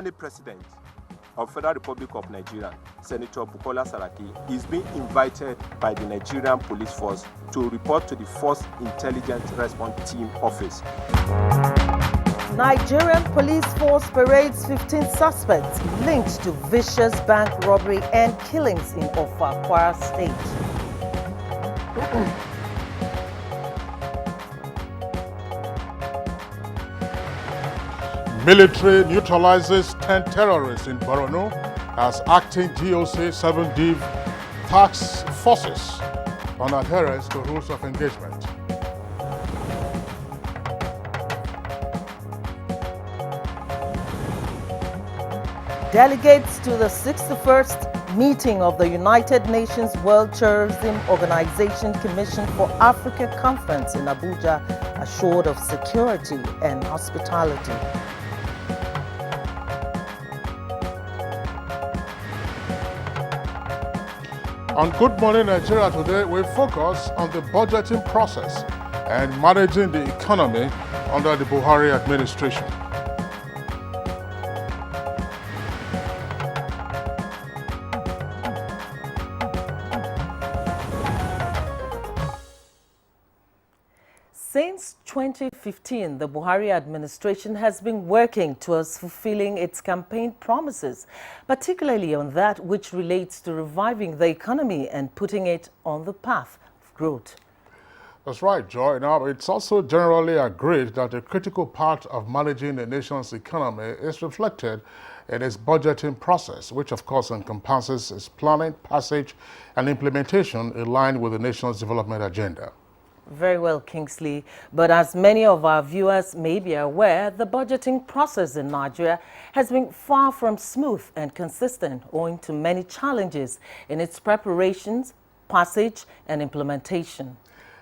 Senate President of Federal Republic of Nigeria, Senator Bukola Saraki, is being invited by the Nigerian Police Force to report to the Force Intelligence Response Team Office. Nigerian Police Force parades 15 suspects linked to vicious bank robbery and killings in Offa, Kwara State. Military neutralizes 10 terrorists in Borno as acting GOC 7 div task forces on adherence to rules of engagement. Delegates to the 61st meeting of the United Nations World Tourism Organization Commission for Africa Conference in Abuja assured of security and hospitality. On Good Morning Nigeria today, we focus on the budgeting process and managing the economy under the Buhari administration. Since 2015, the Buhari administration has been working towards fulfilling its campaign promises, particularly on that which relates to reviving the economy and putting it on the path of growth. That's right, Joy. Now, it's also generally agreed that a critical part of managing the nation's economy is reflected in its budgeting process, which of course encompasses its planning, passage, and implementation in line with the nation's development agenda. Very well, Kingsley. But as many of our viewers may be aware, the budgeting process in Nigeria has been far from smooth and consistent, owing to many challenges in its preparations, passage, and implementation.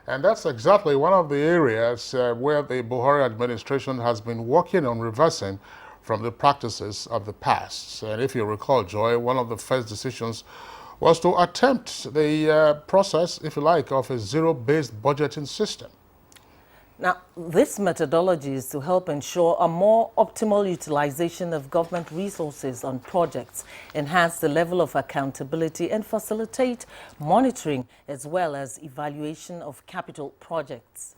And that's exactly one of the areas where the Buhari administration has been working on reversing from the practices of the past. And if you recall, Joy, one of the first decisions was to attempt the process, if you like, of a zero-based budgeting system. Now, this methodology is to help ensure a more optimal utilization of government resources on projects, enhance the level of accountability, and facilitate monitoring as well as evaluation of capital projects.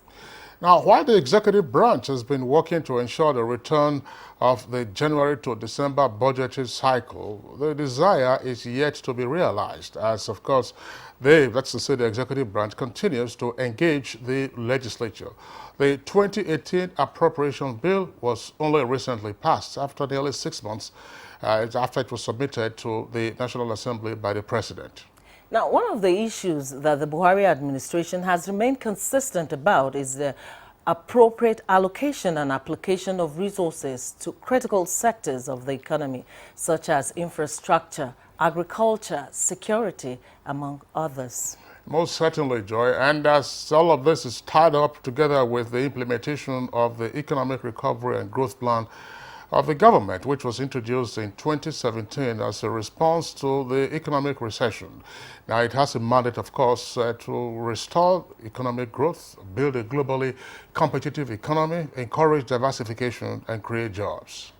Now, while the executive branch has been working to ensure the return of the January to December budgetary cycle, the desire is yet to be realized as, of course, that's to say the executive branch continues to engage the legislature. The 2018 appropriation bill was only recently passed after nearly 6 months after it was submitted to the National Assembly by the President. Now, one of the issues that the Buhari administration has remained consistent about is the appropriate allocation and application of resources to critical sectors of the economy, such as infrastructure, agriculture, security, among others. Most certainly, Joy. And as all of this is tied up together with the implementation of the Economic Recovery and Growth Plan of the government, which was introduced in 2017 as a response to the economic recession. Now, it has a mandate, of course, to restore economic growth, build a globally competitive economy, encourage diversification, and create jobs.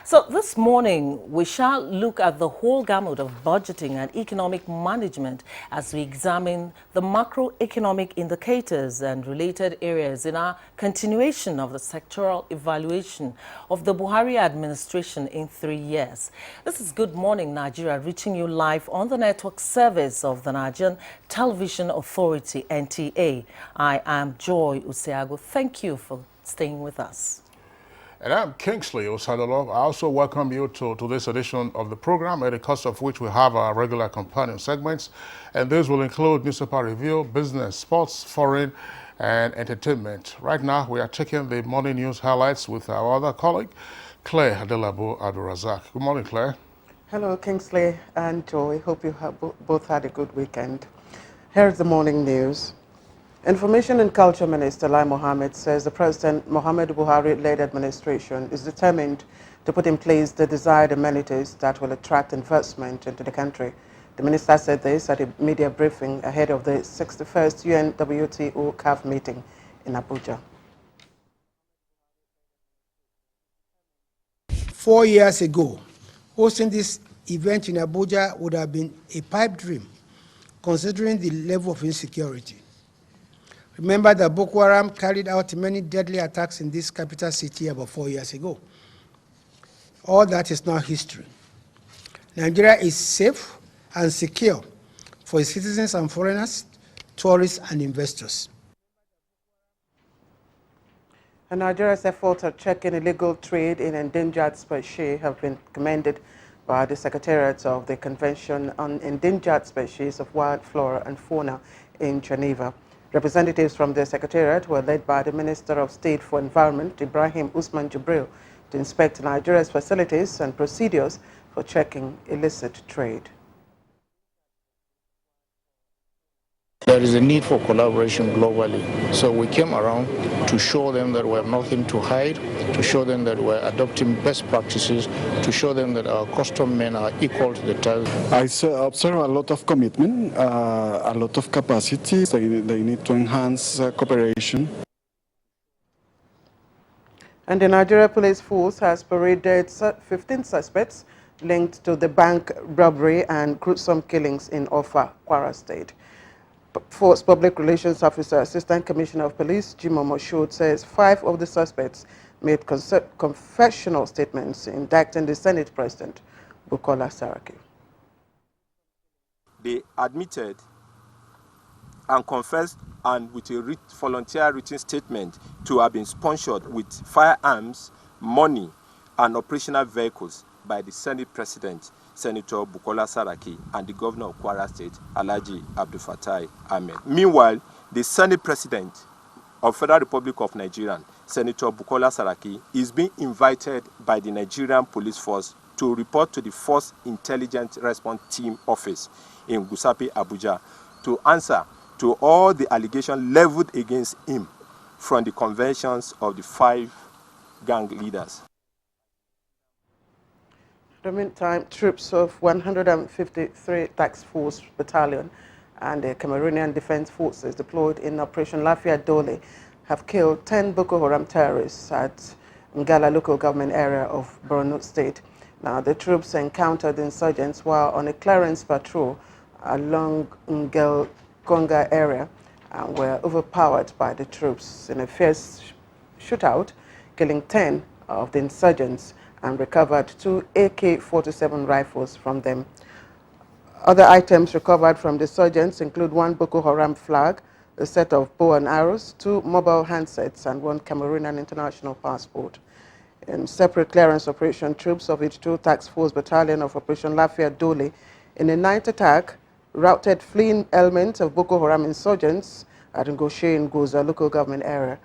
So this morning, we shall look at the whole gamut of budgeting and economic management as we examine the macroeconomic indicators and related areas in our continuation of the sectoral evaluation of the Buhari administration in 3 years. This is Good Morning Nigeria, reaching you live on the network service of the Nigerian Television Authority, NTA. I am Joy Usiago. Thank you for staying with us. And I'm Kingsley Osadolo. I also welcome you to this edition of the program, at the cost of which we have our regular companion segments. And these will include newspaper review, business, sports, foreign, and entertainment. Right now, we are taking the morning news highlights with our other colleague, Claire Adelabu Adurazak. Good morning, Claire. Hello, Kingsley and Joy. Hope you have both had a good weekend. Here's the morning news. Information and Culture Minister Lai Mohammed says the President Muhammad Buhari-led administration is determined to put in place the desired amenities that will attract investment into the country. The minister said this at a media briefing ahead of the 61st UNWTO CAF meeting in Abuja. 4 years ago, hosting this event in Abuja would have been a pipe dream, considering the level of insecurity. Remember that Boko Haram carried out many deadly attacks in this capital city about 4 years ago. All that is now history. Nigeria is safe and secure for its citizens and foreigners, tourists and investors. And Nigeria's efforts at checking illegal trade in endangered species have been commended by the Secretariat of the Convention on Endangered Species of Wild Flora and Fauna in Geneva. Representatives from the Secretariat were led by the Minister of State for Environment, Ibrahim Usman Jibril, to inspect Nigeria's facilities and procedures for checking illicit trade. There is a need for collaboration globally. So we came around to show them that we have nothing to hide, to show them that we're adopting best practices, to show them that our custom men are equal to the task. I observe a lot of commitment, a lot of capacity. They need to enhance cooperation. And the Nigeria Police Force has paraded 15 suspects linked to the bank robbery and gruesome killings in Offa, Kwara State. Force Public Relations Officer, Assistant Commissioner of Police, Jimo Moshood, says 5 of the suspects made confessional statements indicting the Senate President, Bukola Saraki. They admitted and confessed, and with a volunteer written statement, to have been sponsored with firearms, money, and operational vehicles by the Senate President, Senator Bukola Saraki, and the Governor of Kwara State, Alhaji Abdul Fatai Ahmed. Meanwhile, the Senate President of Federal Republic of Nigeria, Senator Bukola Saraki, is being invited by the Nigerian Police Force to report to the Force Intelligence Response Team Office in Gusapi, Abuja, to answer to all the allegations leveled against him from the conventions of the 5 gang leaders. In the meantime, troops of 153 Task Force Battalion and the Cameroonian Defense Forces deployed in Operation Lafia Dole have killed 10 Boko Haram terrorists at Ngala local government area of Borno State. Now, the troops encountered insurgents while on a clearance patrol along Ngel Konga area and were overpowered by the troops in a fierce shootout, killing 10 of the insurgents and recovered 2 AK-47 rifles from them. Other items recovered from the insurgents include 1 Boko Haram flag, a set of bow and arrows, 2 mobile handsets, and 1 Cameroonian international passport. In separate clearance operation, troops of each 2 Task Force Battalion of Operation Lafia Dole, in a night attack, routed fleeing elements of Boko Haram insurgents at Ngoshe in Goza local government area.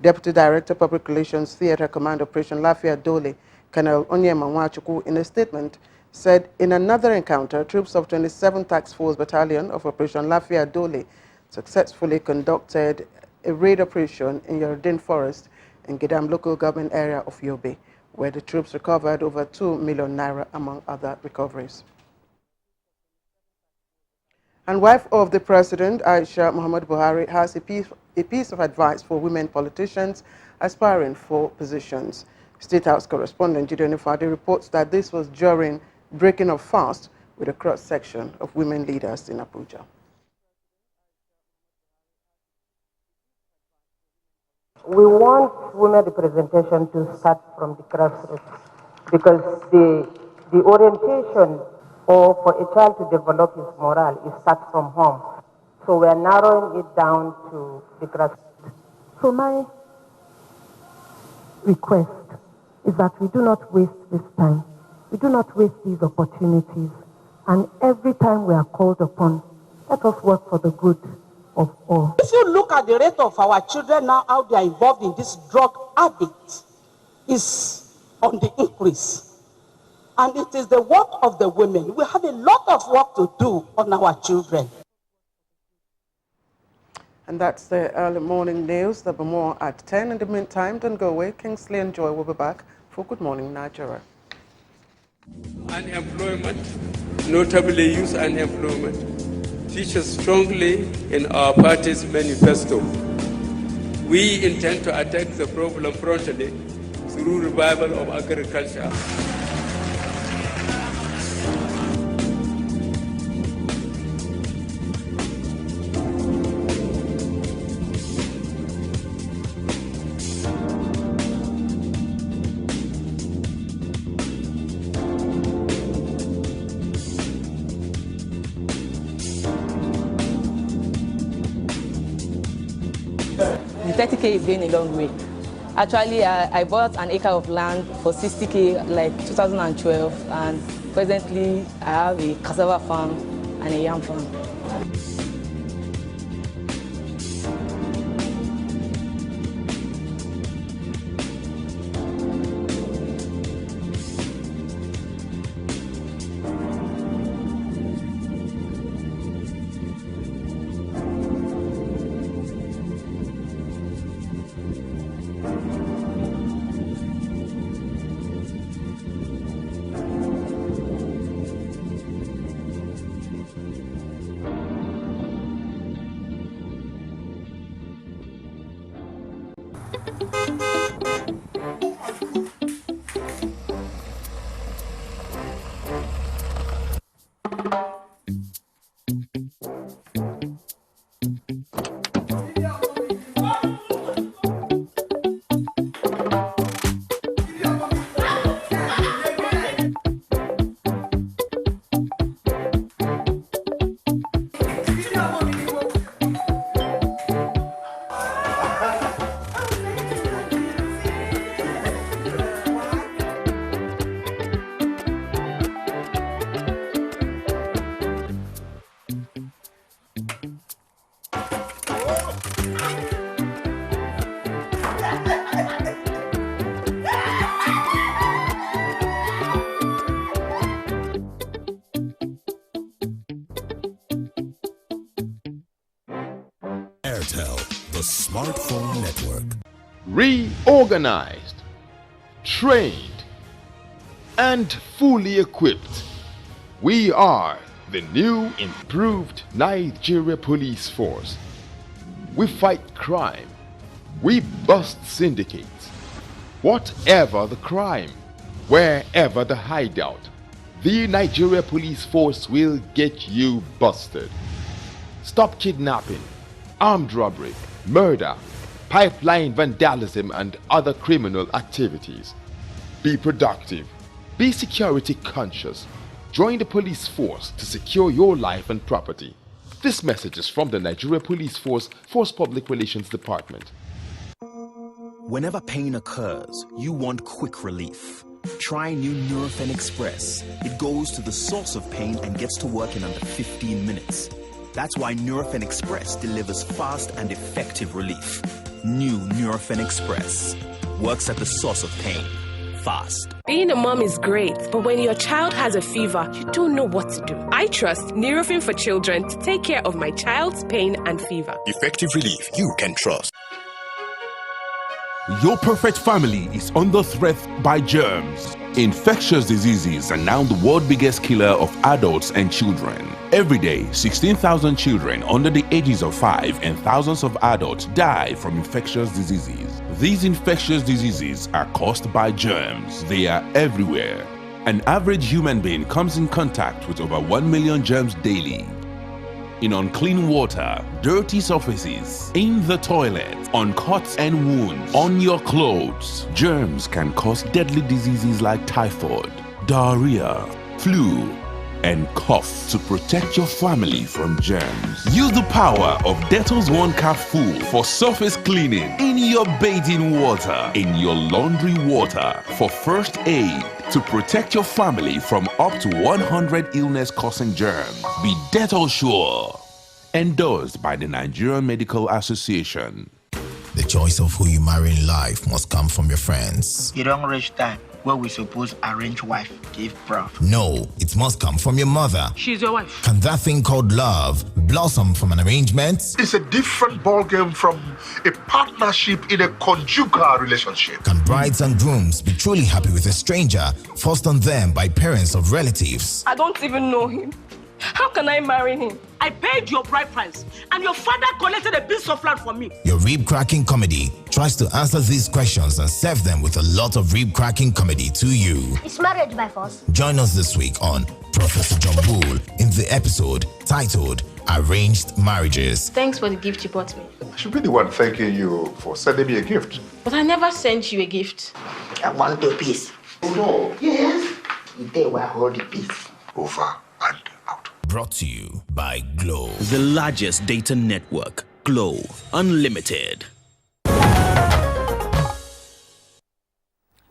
Deputy Director Public Relations Theater Command Operation Lafia Dole, Colonel Onyema Nwachukwu, in a statement, said in another encounter, troops of 27th Task Force Battalion of Operation Lafia Dole successfully conducted a raid operation in Yorodin Forest in Gidam local government area of Yobe, where the troops recovered over 2 million naira among other recoveries. And wife of the President, Aisha Muhammad Buhari, has a piece of advice for women politicians aspiring for positions. State House correspondent Gideon Ifade reports that this was during breaking of fast with a cross-section of women leaders in Abuja. We want women representation to start from the grassroots because the orientation or for a child to develop his morale is start from home. So we are narrowing it down to the grassroots. So my request is that we do not waste this time. We do not waste these opportunities. And every time we are called upon, let us work for the good of all. If you look at the rate of our children now, how they are involved in this drug habit is on the increase. And it is the work of the women. We have a lot of work to do on our children. And that's the early morning news. There'll be more at 10. In the meantime, don't go away. Kingsley and Joy will be back for Good Morning Nigeria. Unemployment, notably youth unemployment, features strongly in our party's manifesto. We intend to attack the problem promptly through revival of agriculture, 30K is going a long way. Actually, I bought an acre of land for 60K like 2012, and presently I have a cassava farm and a yam farm. The smartphone network. Reorganized, trained, and fully equipped, we are the new improved Nigeria Police Force. We fight crime. We bust syndicates. Whatever the crime, wherever the hideout, the Nigeria Police Force will get you busted. Stop kidnapping, armed robbery, murder, pipeline vandalism, and other criminal activities. Be productive. Be security conscious. Join the police force to secure your life and property. This message is from the Nigeria Police Force Public Relations Department. Whenever pain occurs, you want quick relief. Try new Nurofen Express. It goes to the source of pain and gets to work in under 15 minutes. That's why Nurofen Express delivers fast and effective relief. New Nurofen Express works at the source of pain, fast. Being a mom is great, but when your child has a fever, you don't know what to do. I trust Nurofen for Children to take care of my child's pain and fever. Effective relief you can trust. Your perfect family is under threat by germs. Infectious diseases are now the world's biggest killer of adults and children. Every day, 16,000 children under the ages of 5 and thousands of adults die from infectious diseases. These infectious diseases are caused by germs. They are everywhere. An average human being comes in contact with over 1 million germs daily. In unclean water, dirty surfaces, in the toilet, on cuts and wounds, on your clothes. Germs can cause deadly diseases like typhoid, diarrhea, flu, and cough. To protect your family from germs, use the power of Dettol's 1 Cap Full for surface cleaning, in your bathing water, in your laundry water, for first aid, to protect your family from up to 100 illness-causing germs. Be Dettol Sure. Endorsed by the Nigerian Medical Association. The choice of who you marry in life must come from your friends. You don't reach time where we suppose arrange wife give birth. No, it must come from your mother. She's your wife. Can that thing called love blossom from an arrangement? It's a different ballgame from a partnership in a conjugal relationship. Can brides and grooms be truly happy with a stranger forced on them by parents or relatives? I don't even know him. How can I marry him? I paid your bride price, and your father collected a piece of land from me. Your rib-cracking comedy tries to answer these questions and serve them with a lot of rib-cracking comedy to you. Is marriage by force? Join us this week on Professor John Bull in the episode titled Arranged Marriages. Thanks for the gift you bought me. I should be the one thanking you for sending me a gift. But I never sent you a gift. I want a piece. Oh no. Yes. They were holding peace. Over and out. Brought to you by Glow. The largest data network, Glow Unlimited.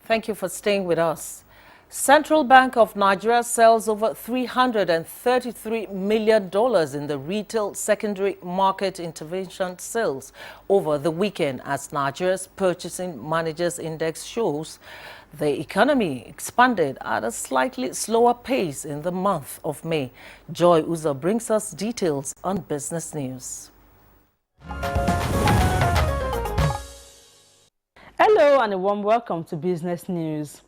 Thank you for staying with us. Central Bank of Nigeria sells over $333 million in the retail secondary market intervention sales over the weekend as Nigeria's Purchasing Managers Index shows the economy expanded at a slightly slower pace in the month of May. Joy Uzo brings us details on business news. Hello and a warm welcome to Business News.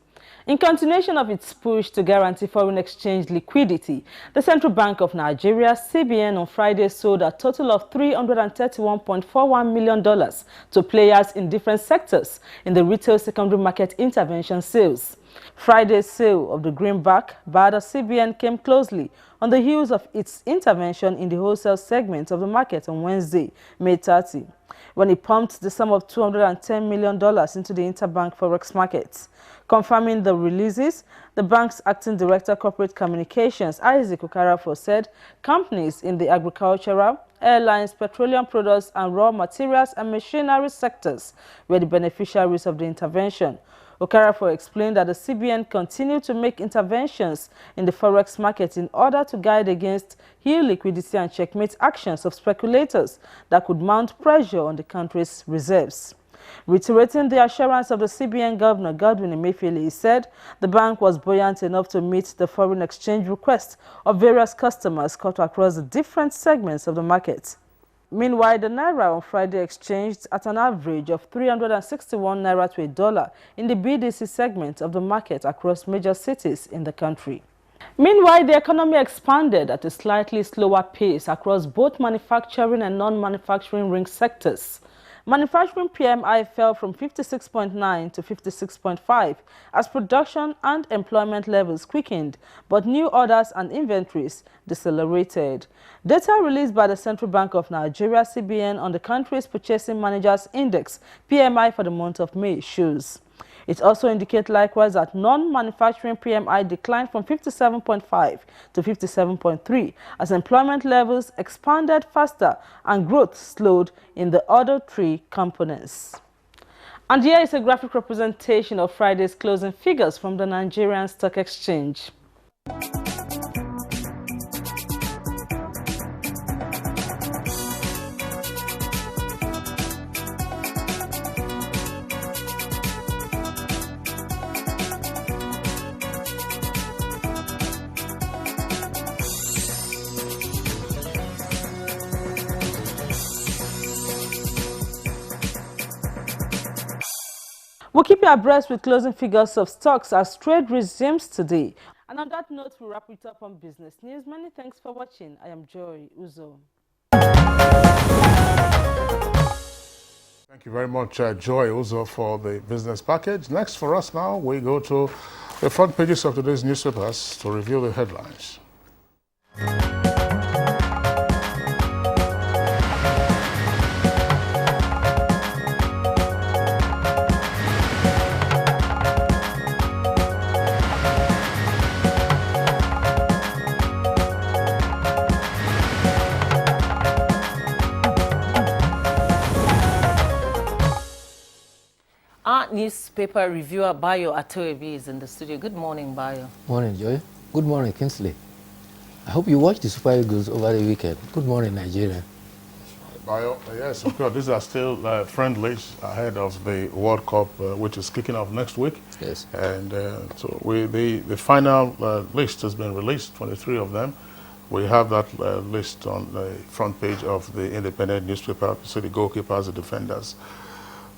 In continuation of its push to guarantee foreign exchange liquidity, the Central Bank of Nigeria, CBN, on Friday sold a total of $331.41 million to players in different sectors in the retail secondary market intervention sales. Friday's sale of the greenback by the CBN came closely on the heels of its intervention in the wholesale segment of the market on Wednesday, May 30, when it pumped the sum of $210 million into the interbank forex markets. Confirming the releases, the bank's acting director corporate communications, Isaac Okarafo, said companies in the agricultural, airlines, petroleum products and raw materials and machinery sectors were the beneficiaries of the intervention. Okarafo explained that the CBN continued to make interventions in the forex market in order to guide against illiquidity and checkmate actions of speculators that could mount pressure on the country's reserves. Reiterating the assurance of the CBN Governor Godwin Emefiele, he said the bank was buoyant enough to meet the foreign exchange requests of various customers cut across the different segments of the market. Meanwhile, the Naira on Friday exchanged at an average of 361 Naira to a dollar in the BDC segment of the market across major cities in the country. Meanwhile, the economy expanded at a slightly slower pace across both manufacturing and non-manufacturing ring sectors. Manufacturing PMI fell from 56.9 to 56.5 as production and employment levels quickened, but new orders and inventories decelerated. Data released by the Central Bank of Nigeria, CBN, on the country's Purchasing Managers Index, PMI, for the month of May shows. It also indicates likewise that non-manufacturing PMI declined from 57.5 to 57.3 as employment levels expanded faster and growth slowed in the other three components. And here is a graphic representation of Friday's closing figures from the Nigerian Stock Exchange. We'll keep you abreast with closing figures of stocks as trade resumes today. And on that note, we'll wrap it up on Business News. Many thanks for watching. I am Joy Uzo. Thank you very much, Joy Uzo, for the business package. Next for us now, we go to the front pages of today's newspapers to review the headlines. Our newspaper reviewer Bayo Atoebi is in the studio. Good morning, Bayo. Morning, Joy. Good morning, Kingsley. I hope you watched the Super Eagles over the weekend. Good morning, Nigeria. Bayo, yes, of course. These are still friendlies ahead of the World Cup, which is kicking off next week. Yes. And so the final list has been released, 23 of them. We have that list on the front page of the Independent newspaper. You see the goalkeepers, the defenders,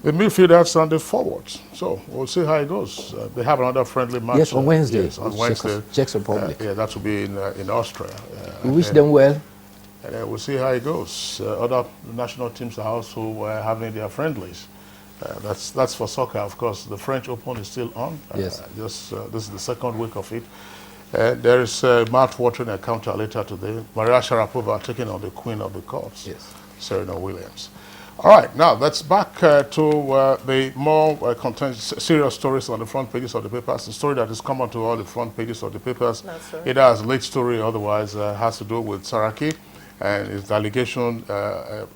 the midfielders and the forwards. So we'll see how it goes. They have another friendly match. Yes, on Wednesday. Yes, on Wednesday. Czech Republic. Yeah, that will be in Austria. We wish them well. And we'll see how it goes. Other national teams are also having their friendlies. That's for soccer, of course. The French Open is still on. Yes. This is the second week of it. There is a mouth-watering encounter later today. Maria Sharapova taking on the Queen of the Courts, yes, Serena Williams. All right, now let's back to the more serious stories on the front pages of the papers. The story that is common to all the front pages of the papers. It has a late story, otherwise has to do with Saraki and his allegation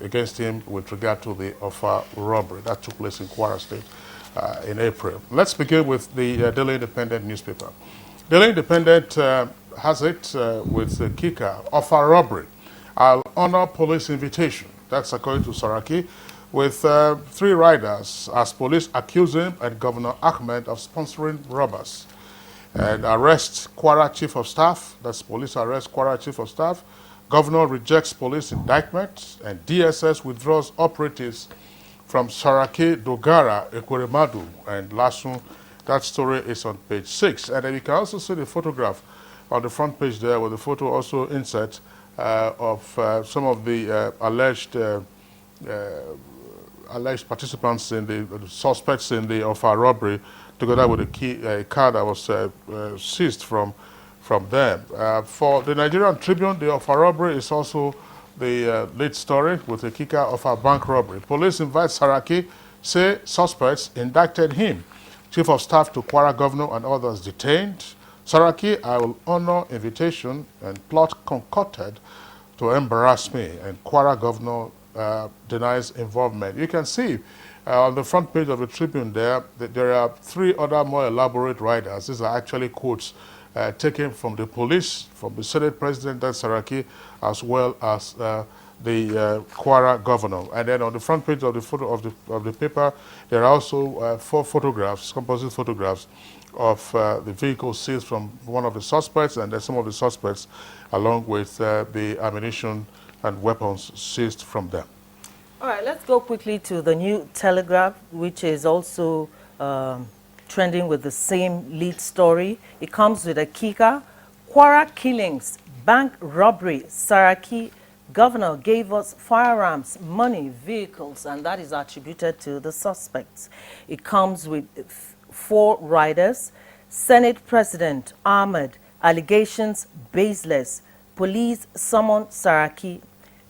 against him with regard to the offer robbery that took place in Kwara State. in April. Let's begin with the Daily Independent newspaper. Daily Independent has it with the kicker of a robbery. I'll honor police invitation. That's according to Saraki, with 3 riders as police accuse him and Governor Ahmed of sponsoring robbers. And arrest Kwara Chief of Staff. That's police arrest Kwara Chief of Staff. Governor rejects police indictment, and DSS withdraws operatives from Saraki, Dogara, Ekweremadu, and Lasun. That story is on page 6. And then you can also see the photograph on the front page there, with the photo also insert of some of the alleged participants in the suspects in the Ofa robbery, together with a car that was seized from them. For the Nigerian Tribune, the Ofa robbery is also the lead story, with a kicker of a bank robbery. Police invite Saraki, say suspects indicted him. Chief of Staff to Kwara Governor and others detained. Saraki, I will honor invitation and plot concocted to embarrass me. And Kwara Governor denies involvement. You can see on the front page of the Tribune there that there are 3 other more elaborate riders. These are actually quotes taken from the police, from the Senate President, that's Saraki, as well as the Kwara Governor. And then on the front page of the photo of the paper, there are also 4 photographs, composite photographs of the vehicle seized from one of the suspects, and then some of the suspects, along with the ammunition and weapons seized from them. All right, let's go quickly to the New Telegraph, which is also trending with the same lead story. It comes with a kicker: Kwara killings, bank robbery, Saraki governor gave us firearms, money, vehicles, and that is attributed to the suspects. It comes with 4 riders: Senate President Ahmed, allegations baseless, police summon Saraki,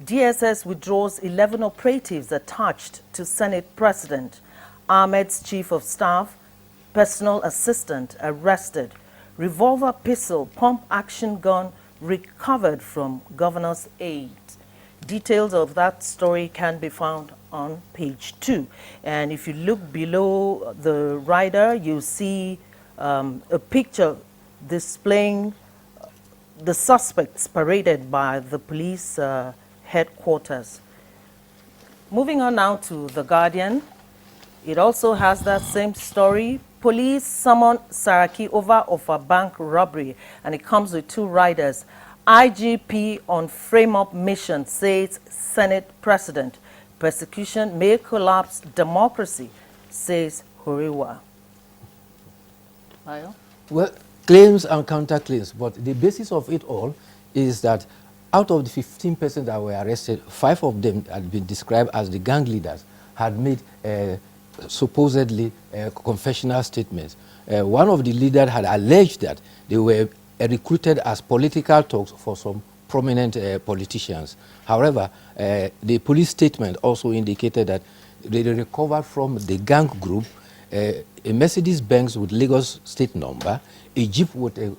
DSS withdraws 11 operatives attached to Senate President, Ahmed's Chief of Staff, personal assistant arrested, revolver pistol, pump action gun recovered from governor's aide. Details of that story can be found on page 2. And if you look below the rider, you see a picture displaying the suspects paraded by the police headquarters. Moving on now to The Guardian. It also has that same story. Police summon Saraki over of a bank robbery, and it comes with 2 riders. IGP on frame-up mission, says Senate President. Persecution may collapse democracy, says Horiwa. Ayo? Well, claims and counterclaims, but the basis of it all is that out of the 15% that were arrested, 5 of them had been described as the gang leaders, had made supposedly confessional statements. One of the leaders had alleged that they were recruited as political talks for some prominent politicians. However, the police statement also indicated that they recovered from the gang group a Mercedes-Benz with Lagos state number, a Jeep with a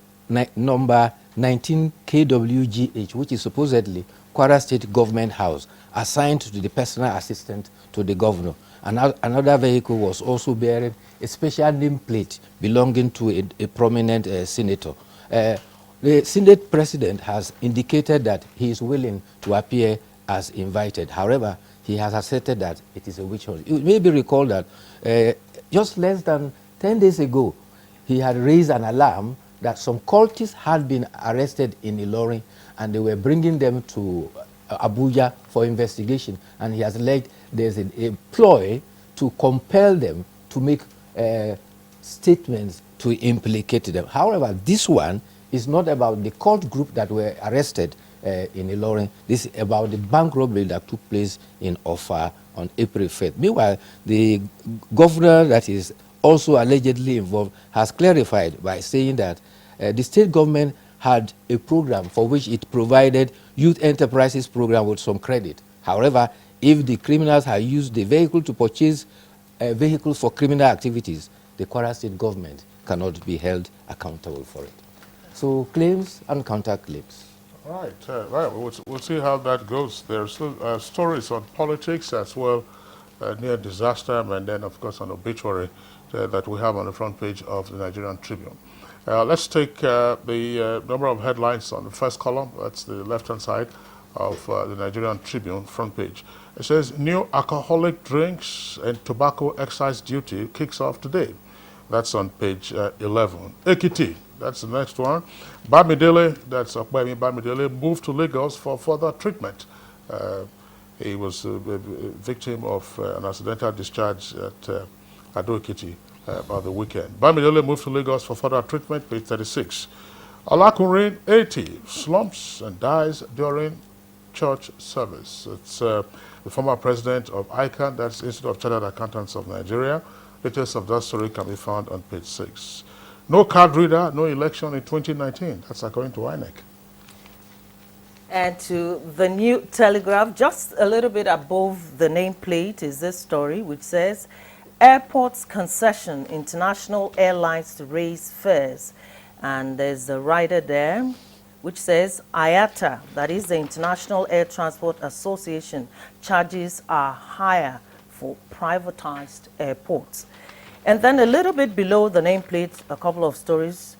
number 19 KWGH, which is supposedly Kwara State Government House, assigned to the personal assistant to the governor. Another vehicle was also bearing a special nameplate belonging to a prominent senator. The Senate President has indicated that he is willing to appear as invited. However, he has asserted that it is a witch hunt. You may be recalled that just less than 10 days ago, he had raised an alarm that some cultists had been arrested in Ilorin, and they were bringing them to Abuja for investigation. And he has alleged there's a ploy to compel them to make statements to implicate them. However, this one is not about the cult group that were arrested in Ilorin. This is about the bank robbery that took place in Ofa on April 5th. Meanwhile, the governor that is also allegedly involved has clarified by saying that the state government had a program for which it provided youth enterprises program with some credit. However, if the criminals had used the vehicle to purchase vehicles for criminal activities, the Kwara State government cannot be held accountable for it. So claims and counterclaims. All right, we'll see how that goes. There are still stories on politics as well near disaster, and then, of course, an obituary that we have on the front page of the Nigerian Tribune. Let's take the number of headlines on the first column. That's the left-hand side of the Nigerian Tribune front page. It says, new alcoholic drinks and tobacco excise duty kicks off today. That's on page 11. Ekiti, that's the next one. Bamidele, that's Okpemi Bamidele, moved to Lagos for further treatment. He was a victim of an accidental discharge at Ado Ekiti about the weekend. Bamidele moved to Lagos for further treatment, page 36. Alakunrin, 80, slumps and dies during church service. It's the former president of ICANN, that's Institute of Chartered Accountants of Nigeria. Details of that story can be found on page 6. No card reader, no election in 2019. That's according to INEC. And to the New Telegraph, just a little bit above the nameplate is this story, which says, airports concession international airlines to raise fares. And there's a rider there, which says, IATA, that is the International Air Transport Association, charges are higher for privatized airports. And then a little bit below the nameplate, a couple of stories.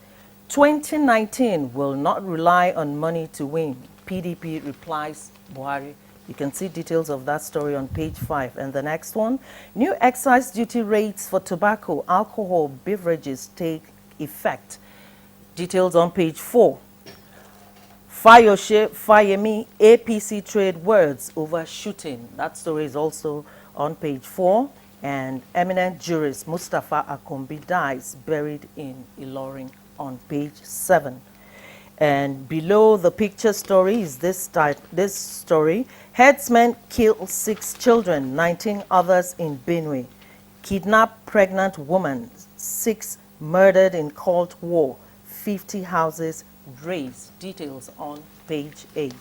2019 will not rely on money to win. PDP replies Buhari. You can see details of that story on page 5. And the next one, new excise duty rates for tobacco, alcohol, beverages take effect. Details on page 4. Fayose, Fayemi, APC trade words over shooting. That story is also on page 4. And eminent jurist Mustafa Akombi dies buried in Ilorin on page 7. And below the picture story is this story. Herdsmen kill 6 children, 19 others in Benue. Kidnap pregnant woman, 6 murdered in cult war, 50 houses razed. Details on page 8.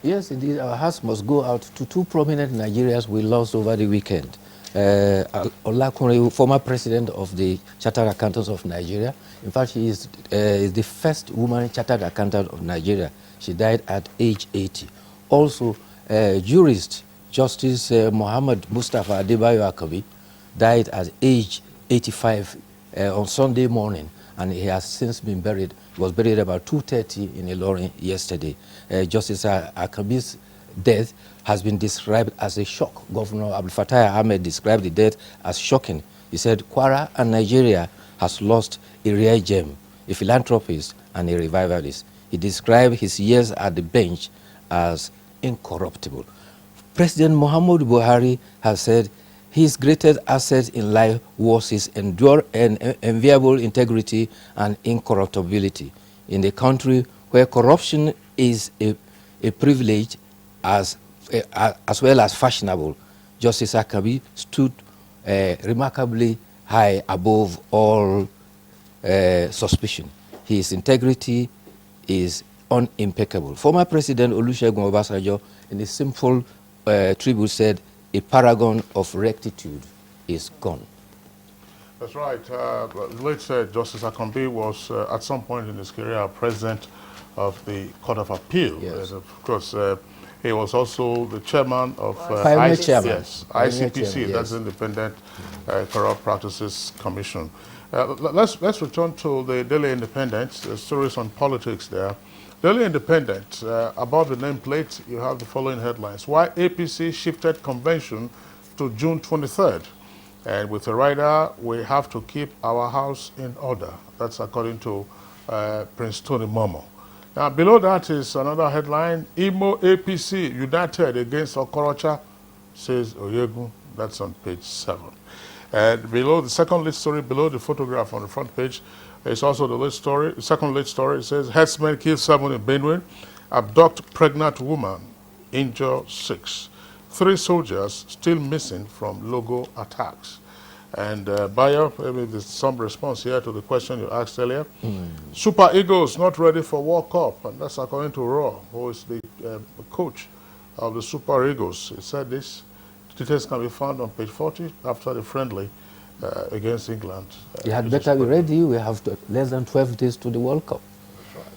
Yes, indeed, our hearts must go out to 2 prominent Nigerians we lost over the weekend. Olakunle, former president of the Chartered Accountants of Nigeria. In fact, she is the first woman chartered accountant of Nigeria. She died at age 80. Also, jurist Justice Muhammad Mustafa Adebayo Akabi died at age 85 on Sunday morning, and he has since been buried. He was buried about 2:30 in Ilorin yesterday. Justice Akabi's death has been described as a shock. Governor Abdul Fattah Ahmed described the death as shocking. He said, Kwara and Nigeria has lost a rare gem, a philanthropist and a revivalist. He described his years at the bench as incorruptible. President Muhammadu Buhari has said his greatest asset in life was his enviable integrity and incorruptibility. In a country where corruption is a privilege as well as fashionable, Justice Akabi stood remarkably high above all suspicion. His integrity is unimpeccable. Former President Olusegun Obasanjo, in a simple tribute, said, a paragon of rectitude is gone. That's right. Late Justice Akombi was, at some point in his career, president of the Court of Appeal. Yes. And of course, he was also the chairman of ICPC, that's the Independent Corrupt Practices Commission. Let's return to the Daily Independent, stories on politics there. Daily Independent, above the nameplate, you have the following headlines. Why APC shifted convention to June 23rd. And with the rider, we have to keep our house in order. That's according to Prince Tony Momo. Now, below that is another headline. Imo APC united against Okorocha, says Oyegun. That's on page 7. And below the second lead story, below the photograph on the front page, is also the lead story. The second lead story, it says, herdsmen kill 7 in Benue, abduct pregnant woman, injure 6. 3 soldiers still missing from Logo attacks. And Bayo, maybe there's some response here to the question you asked earlier. Super Eagles not ready for World Cup, and that's according to Raw, who is the coach of the Super Eagles. He said this. Details can be found on page 40 after the friendly against England. You had better be ready. We have less than 12 days to the World Cup.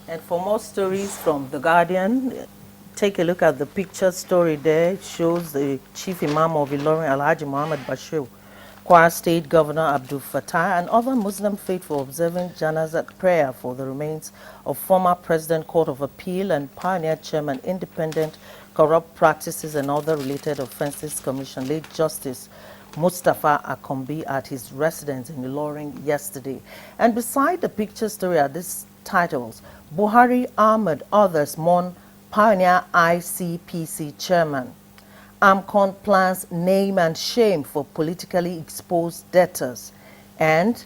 And for more stories from The Guardian, take a look at the picture story there. It shows the Chief Imam of Ilorin, Alhaji Muhammad Bashir, Kwara State Governor Abdul Fattah, and other Muslim faithful observing Janazat prayer for the remains of former President Court of Appeal and pioneer chairman Independent Corrupt Practices and Other Related Offences Commission, late Justice Mustafa Akombi, at his residence in Ilorin yesterday. And beside the picture story are these titles: Buhari, Ahmed, others mourn pioneer ICPC chairman. AMCON plans name and shame for politically exposed debtors. And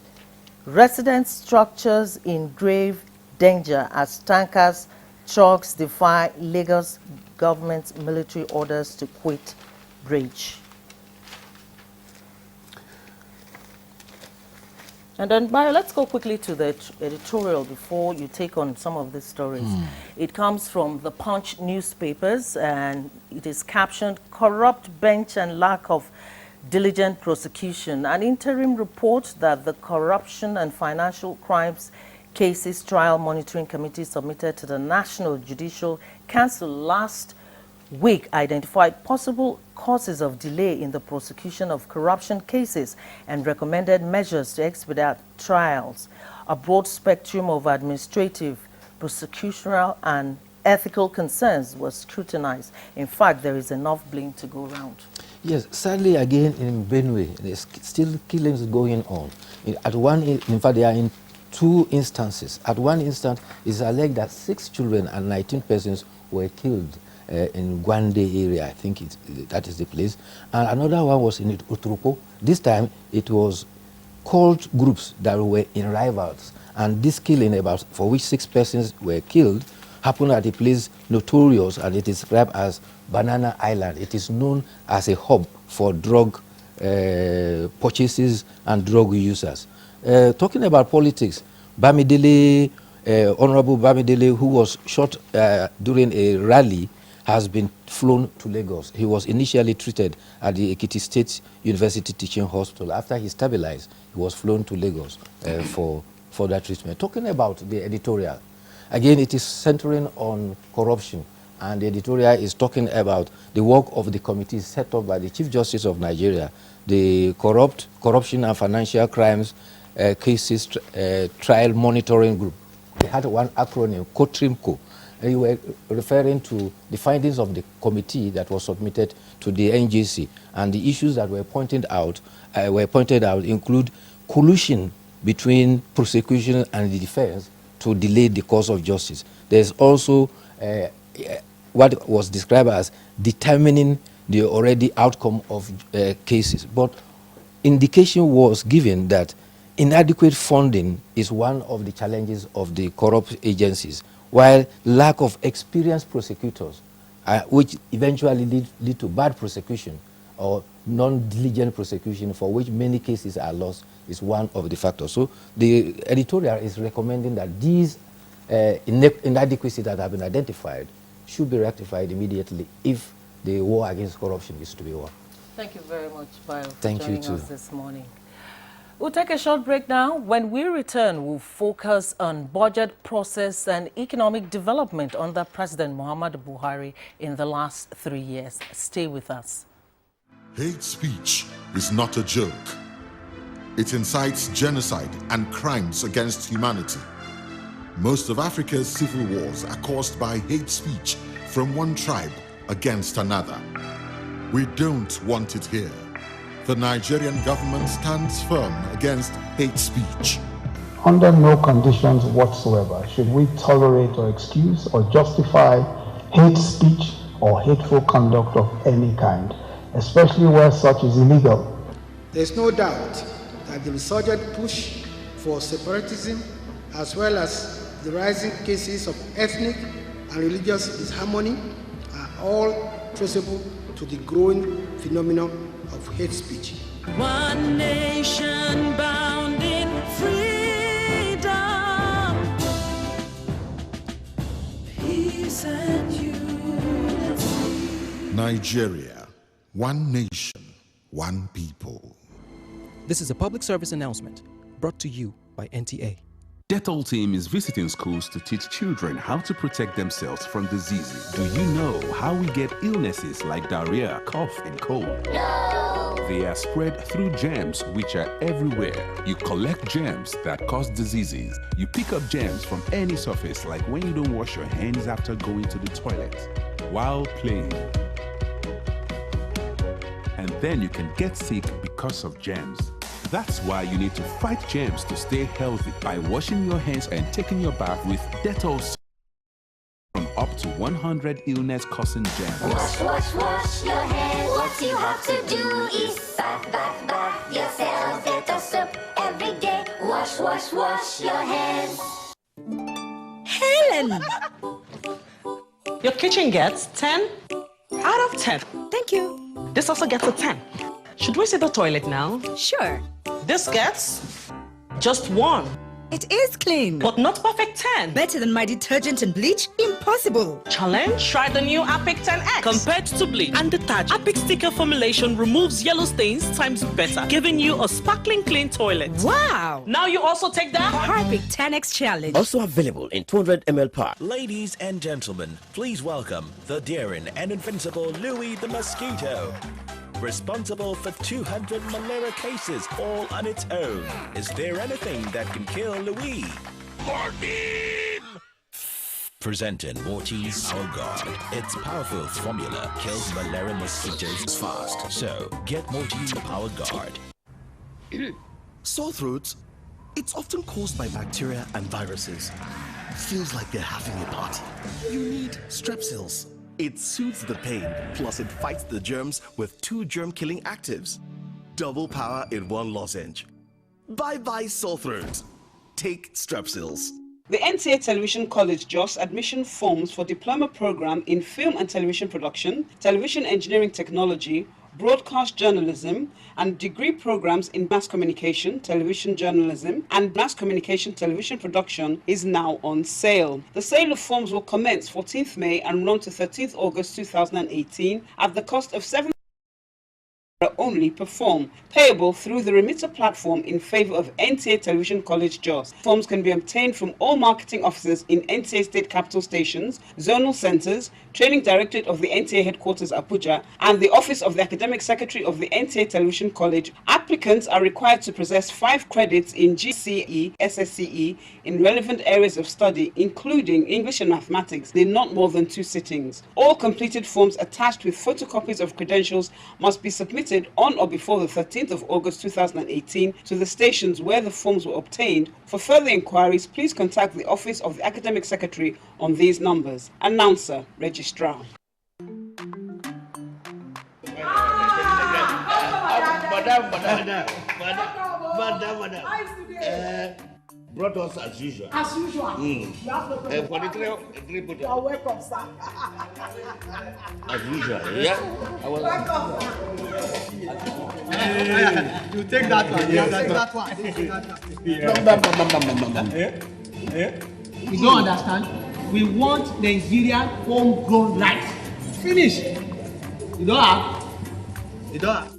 resident structures in grave danger as tankers, trucks defy Lagos government's military orders to quit bridge. And then, Bayo, let's go quickly to the editorial before you take on some of these stories. It comes from the Punch newspapers, and it is captioned, Corrupt Bench and Lack of Diligent Prosecution. An interim report that the Corruption and Financial Crimes Cases Trial Monitoring Committee submitted to the National Judicial Council last week identified possible causes of delay in the prosecution of corruption cases and recommended measures to expedite trials. A broad spectrum of administrative, prosecutorial, and ethical concerns was scrutinized. In fact, there is enough blame to go around. Yes, sadly, again in Benue, there's still killings going on. In fact, they are in two instances. At one instance, it's alleged that 6 children and 19 persons were killed in Gwande area, I think that is the place. And another one was in Uturupo. This time, it was cult groups that were in rivals. And this killing, for which 6 persons were killed, happened at a place notorious, and it is described as Banana Island. It is known as a hub for drug purchases and drug users. Talking about politics, Bamidele, Honorable Bamidele, who was shot during a rally, has been flown to Lagos. He was initially treated at the Ekiti State University Teaching Hospital. After he stabilized, he was flown to Lagos for that treatment. Talking about the editorial, again, it is centering on corruption, and the editorial is talking about the work of the committee set up by the Chief Justice of Nigeria, the Corruption and Financial Crimes Cases Trial Monitoring Group. They had one acronym, COTRIMCO. And you were referring to the findings of the committee that was submitted to the NJC, and the issues that were pointed out include collusion between prosecution and the defense to delay the course of justice. There's also what was described as determining the already outcome of cases. But indication was given that inadequate funding is one of the challenges of the corrupt agencies, while lack of experienced prosecutors, which eventually lead to bad prosecution or non-diligent prosecution, for which many cases are lost, is one of the factors. So the editorial is recommending that these inadequacies that have been identified should be rectified immediately if the war against corruption is to be won. Thank you very much, Bayo, for Thank joining you too. us this morning. We'll take a short break now. When we return, we'll focus on budget process and economic development under President Muhammad Buhari in the last 3 years. Stay with us. Hate speech is not a joke. It incites genocide and crimes against humanity. Most of Africa's civil wars are caused by hate speech from one tribe against another. We don't want it here. The Nigerian government stands firm against hate speech. Under no conditions whatsoever should we tolerate or excuse or justify hate speech or hateful conduct of any kind, especially where such is illegal. There's no doubt that the resurgent push for separatism, as well as the rising cases of ethnic and religious disharmony, are all traceable to the growing phenomenon of hate speech. One nation bound in freedom, peace and unity. Nigeria, one nation, one people. This is a public service announcement brought to you by NTA. Dettol team is visiting schools to teach children how to protect themselves from diseases. Do you know how we get illnesses like diarrhea, cough, and cold? No! They are spread through germs which are everywhere. You collect germs that cause diseases. You pick up germs from any surface, like when you don't wash your hands after going to the toilet, while playing. And then you can get sick because of germs. That's why you need to fight germs to stay healthy by washing your hands and taking your bath with Dettol from up to 100 illness-causing germs. Wash, wash, wash your hands. What you have to do is bath, bath, bath yourself. Dettol soap every day. Wash, wash, wash your hands. Helen! Your kitchen gets 10 out of 10. Thank you. This also gets a 10. Should we see the toilet now? Sure. This gets just 1. It is clean. But not perfect 10. Better than my detergent and bleach? Impossible. Challenge? Try the new Apic 10X. Compared to bleach and detergent, Apic sticker formulation removes yellow stains times better, giving you a sparkling clean toilet. Wow. Now you also take that Apic 10X challenge. Also available in 200 ml pack. Ladies and gentlemen, please welcome the daring and invincible Louis the Mosquito. Responsible for 200 malaria cases all on its own. Is there anything that can kill Louis? Morphine! Presenting Mortine Power Guard. Its powerful formula kills malaria mosquitoes fast. So, get Mortine Power Guard. Sore throats, it's often caused by bacteria and viruses. Feels like they're having a party. You need Strepsils. It soothes the pain, plus it fights the germs with 2 germ-killing actives. Double power in 1 lozenge. Bye-bye sore throat. Take Strepsils. The NTA Television College Jos admission forms for diploma program in film and television production, television engineering technology, broadcast journalism, and degree programs in mass communication, television journalism, and mass communication television production is now on sale. The sale of forms will commence 14th May and run to 13th August 2018 at the cost of £7 only per form, payable through the remitter platform in favor of NTA Television College Jos. Forms can be obtained from all marketing offices in NTA State Capital Stations, zonal centers, Training Directorate of the NTA Headquarters Abuja, and the Office of the Academic Secretary of the NTA Television College. Applicants are required to possess 5 credits in GCE, SSCE in relevant areas of study, including English and Mathematics, in not more than 2 sittings. All completed forms attached with photocopies of credentials must be submitted on or before the 13th of August 2018 to the stations where the forms were obtained. For further inquiries, please contact the Office of the Academic Secretary on these numbers. Announcer, Registrar. Brought us as usual. As usual. You have no problem. For the three You are welcome, sir. as usual, yeah? Welcome. You take that one. Yeah. Take that one. You don't understand? We want Nigerian homegrown rice. Finish. You don't have? You don't have?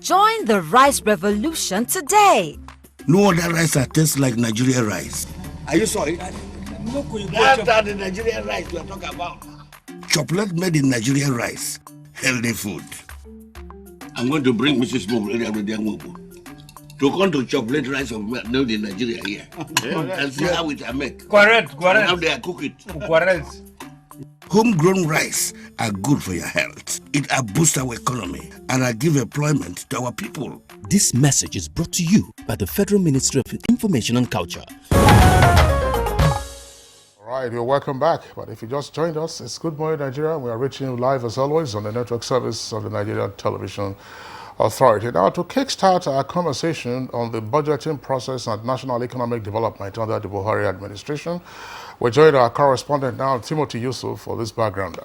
Join the rice revolution today. No other rice that tastes like Nigerian rice. Are you sorry? That's the Nigerian rice we are talking about. Chocolate made in Nigerian rice. Healthy food. I'm going to bring Mrs. to come to chocolate rice of made in Nigeria here. And see how it are made. Correct. And how they are cook it. Correct. Homegrown rice are good for your health. It boosts our economy and give employment to our people. This message is brought to you by the Federal Ministry of Information and Culture. All right, you're welcome back. But if you just joined us, it's Good Morning Nigeria. We are reaching you live as always on the network service of the Nigerian Television Authority. Now, to kickstart our conversation on the budgeting process and national economic development under the Buhari administration, we joined our correspondent now, Timothy Yusuf, for this background.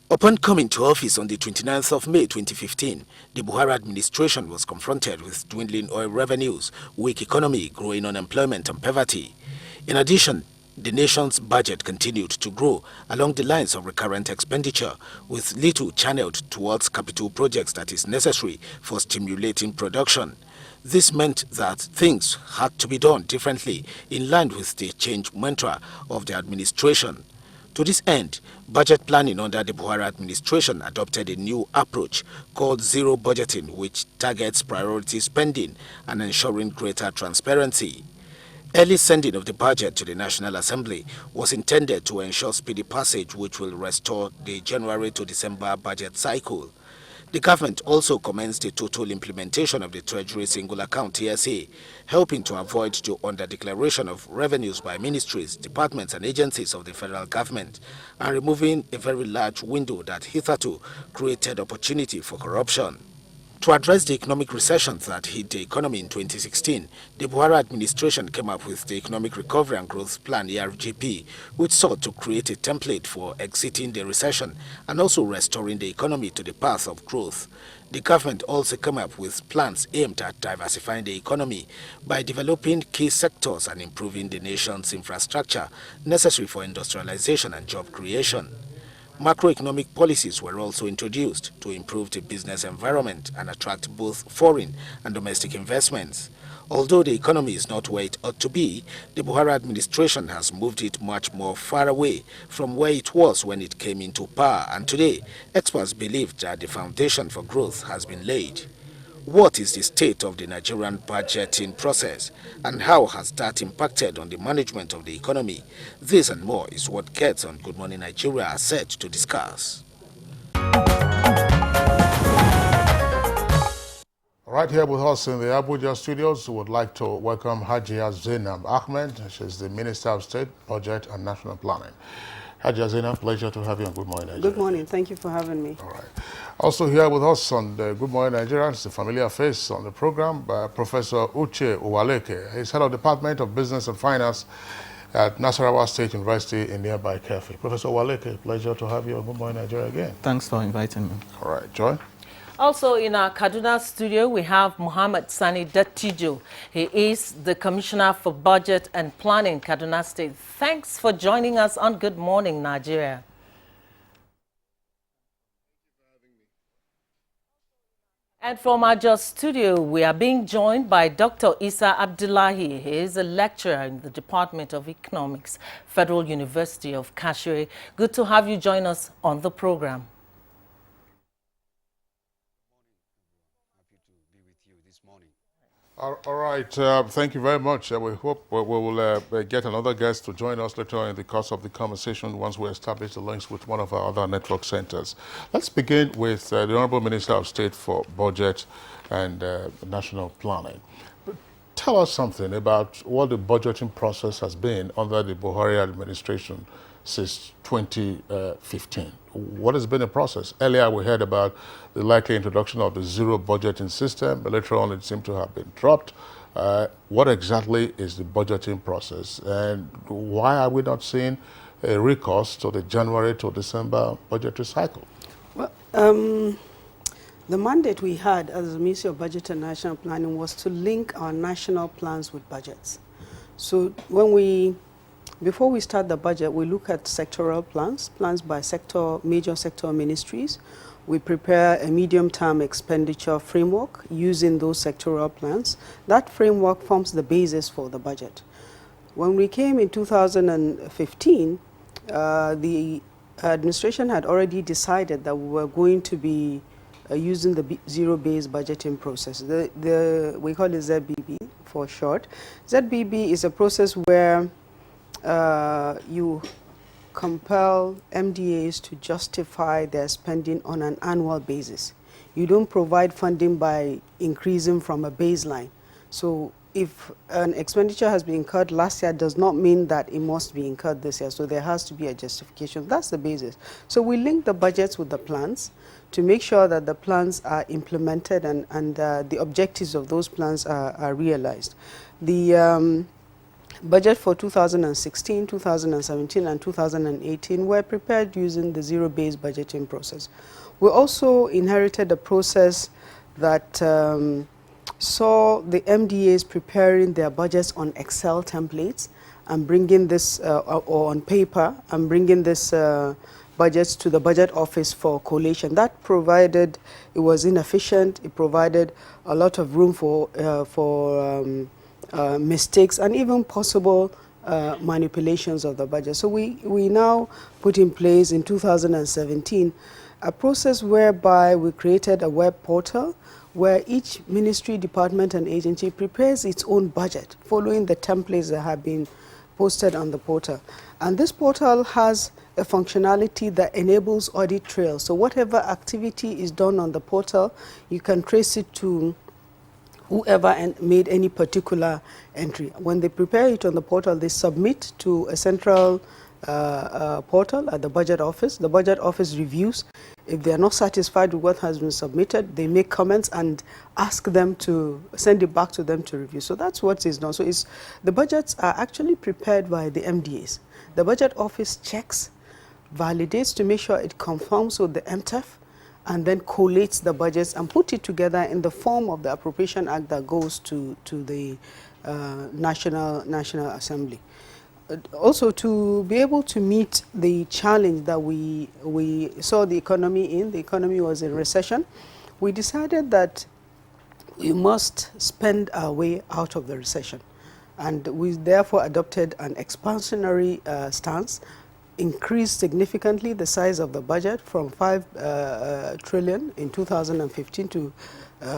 Upon coming to office on the 29th of May 2015, the Buhari administration was confronted with dwindling oil revenues, weak economy, growing unemployment and poverty. In addition, The nation's budget continued to grow along the lines of recurrent expenditure, with little channeled towards capital projects that is necessary for stimulating production. This meant that things had to be done differently in line with the change mantra of the administration. To this end, budget planning under the Buhari administration adopted a new approach called zero budgeting, which targets priority spending and ensuring greater transparency. Early sending of the budget to the National Assembly was intended to ensure speedy passage, which will restore the January to December budget cycle. The government also commenced a total implementation of the Treasury Single Account TSA, helping to avoid the under-declaration of revenues by ministries, departments and agencies of the federal government, and removing a very large window that hitherto created opportunity for corruption. To address the economic recession that hit the economy in 2016, the Buhari administration came up with the Economic Recovery and Growth Plan, ERGP, which sought to create a template for exiting the recession and also restoring the economy to the path of growth. The government also came up with plans aimed at diversifying the economy by developing key sectors and improving the nation's infrastructure necessary for industrialization and job creation. Macroeconomic policies were also introduced to improve the business environment and attract both foreign and domestic investments. Although the economy is not where it ought to be, the Buhari administration has moved it much more far away from where it was when it came into power, and today, experts believe that the foundation for growth has been laid. What is the state of the Nigerian budgeting process, and how has that impacted on the management of the economy? This and more is what Gets on Good Morning Nigeria are set to discuss. Right here with us in the Abuja studios, we would like to welcome Hajia Zainab Ahmed. She's the Minister of State, Budget and National Planning. Hajia Zainab, pleasure to have you on Good Morning Nigeria. Good morning. Thank you for having me. All right. Also here with us on the Good Morning Nigeria is a familiar face on the program, Professor Uche Uwaleke. He's head of the Department of Business and Finance at Nasarawa State University in nearby Kefi. Professor Uwaleke, pleasure to have you on Good Morning Nigeria again. Thanks for inviting me. All right, Joy. Also in our Kaduna studio, we have Muhammad Sani Dattijo. He is the Commissioner for Budget and Planning, Kaduna State. Thanks for joining us on Good Morning Nigeria. And from our Just studio, we are being joined by Dr. Isa Abdullahi. He is a lecturer in the Department of Economics, Federal University of Kashere. Good to have you join us on the program. All right, thank you very much. We hope we will get another guest to join us later on in the course of the conversation once we establish the links with one of our other network centers. Let's begin with the Honorable Minister of State for Budget and National Planning. Tell us something about what the budgeting process has been under the Buhari administration since 2015. What has been the process? Earlier we heard about the likely introduction of the zero budgeting system, but later on it seemed to have been dropped. What exactly is the budgeting process, and why are we not seeing a recourse to the January to December budgetary cycle? Well, the mandate we had as the Ministry of Budget and National Planning was to link our national plans with budgets. So before we start the budget, we look at sectoral plans by sector, major sector ministries. We prepare a medium-term expenditure framework using those sectoral plans. That framework forms the basis for the budget. When we came in 2015, the administration had already decided that we were going to be using the zero-based budgeting process. We call it ZBB for short. ZBB is a process where you compel MDAs to justify their spending on an annual basis. You don't provide funding by increasing from a baseline. So if an expenditure has been incurred last year, does not mean that it must be incurred this year. So there has to be a justification. That's the basis. So we link the budgets with the plans to make sure that the plans are implemented and the objectives of those plans are realized. The budget for 2016, 2017, and 2018 were prepared using the zero-based budgeting process. We also inherited a process that saw the MDAs preparing their budgets on Excel templates and bringing this, or on paper, and bringing this budgets to the budget office for collation. That provided, it was inefficient, it provided a lot of room for mistakes and even possible manipulations of the budget. So we now put in place in 2017 a process whereby we created a web portal where each ministry, department and agency prepares its own budget following the templates that have been posted on the portal. And this portal has a functionality that enables audit trails. So whatever activity is done on the portal, you can trace it to whoever made any particular entry. When they prepare it on the portal, they submit to a central portal at the budget office. The budget office reviews. If they are not satisfied with what has been submitted, they make comments and ask them to send it back to them to review. So that's what is done. So the budgets are actually prepared by the MDAs. The budget office checks, validates to make sure it conforms with the MTEF, and then collates the budgets and put it together in the form of the Appropriation Act that goes to the National Assembly. Also, to be able to meet the challenge that we saw the economy was in recession, we decided that we must spend our way out of the recession. And we therefore adopted an expansionary stance, increased significantly the size of the budget from 5 trillion in 2015 to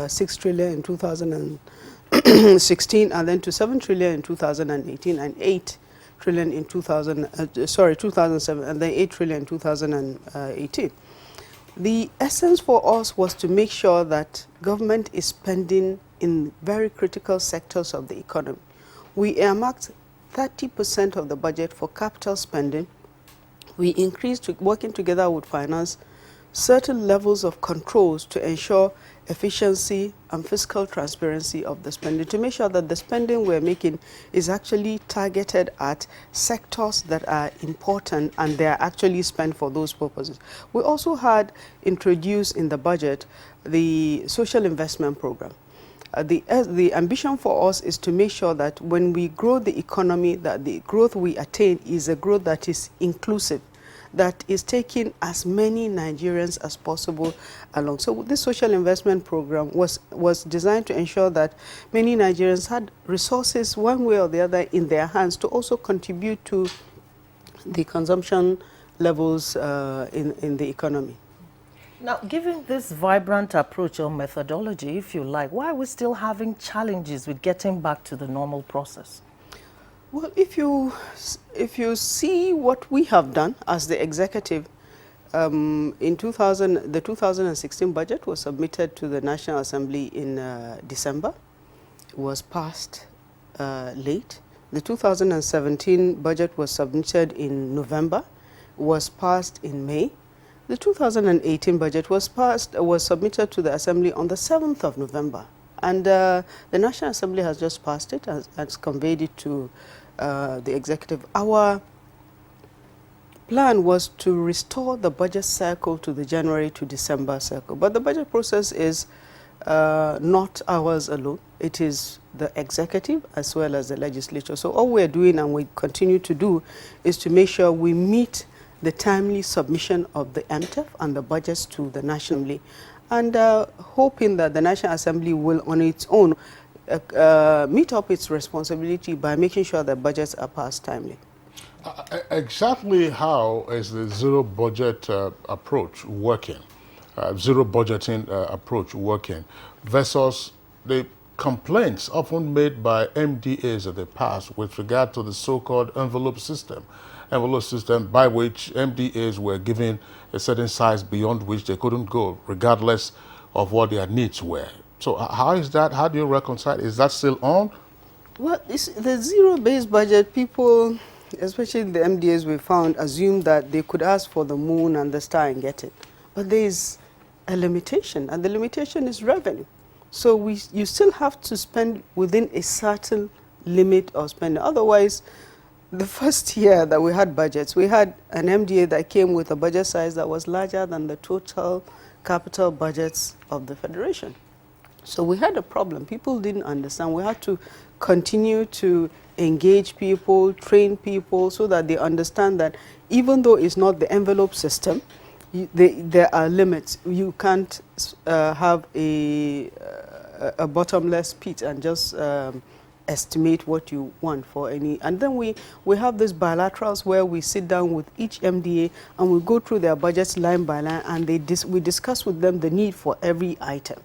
6 trillion in 2016, and then to 7 trillion in 2018 and 8 trillion in 2007, and then 8 trillion in 2018. The essence for us was to make sure that government is spending in very critical sectors of the economy. We earmarked 30% of the budget for capital spending. We increased, working together with finance, certain levels of controls to ensure efficiency and fiscal transparency of the spending, to make sure that the spending we're making is actually targeted at sectors that are important and they are actually spent for those purposes. We also had introduced in the budget the social investment program. The ambition for us is to make sure that when we grow the economy, that the growth we attain is a growth that is inclusive, that is taking as many Nigerians as possible along. So this social investment program was designed to ensure that many Nigerians had resources one way or the other in their hands to also contribute to the consumption levels in the economy. Now, given this vibrant approach or methodology, if you like, why are we still having challenges with getting back to the normal process? Well, if you see what we have done as the executive, the 2016 budget was submitted to the National Assembly in December. It was passed late. The 2017 budget was submitted in November. It was passed in May. The 2018 budget was submitted to the Assembly on the 7th of November. And the National Assembly has just passed it, has conveyed it to the executive. Our plan was to restore the budget cycle to the January to December cycle. But the budget process is not ours alone. It is the executive as well as the legislature. So all we're doing, and we continue to do, is to make sure we meet the timely submission of the MTEF and the budgets to the National Assembly, and hoping that the National Assembly will on its own meet up its responsibility by making sure that budgets are passed timely. Exactly how is the zero budget approach working, zero budgeting approach working, versus the complaints often made by MDAs in the past with regard to the so-called envelope system by which MDAs were given a certain size beyond which they couldn't go, regardless of what their needs were. So how is that? How do you reconcile? Is that still on? Well, the zero-based budget, people, especially the MDAs we found, assume that they could ask for the moon and the star and get it. But there is a limitation, and the limitation is revenue. So you still have to spend within a certain limit of spending. Otherwise, the first year that we had budgets, we had an MDA that came with a budget size that was larger than the total capital budgets of the Federation. So we had a problem. People didn't understand. We had to continue to engage people, train people so that they understand that even though it's not the envelope system, there are limits. You can't have a bottomless pit and just estimate what you want for any. And then we have these bilaterals where we sit down with each MDA and we go through their budgets line by line, and we discuss with them the need for every item,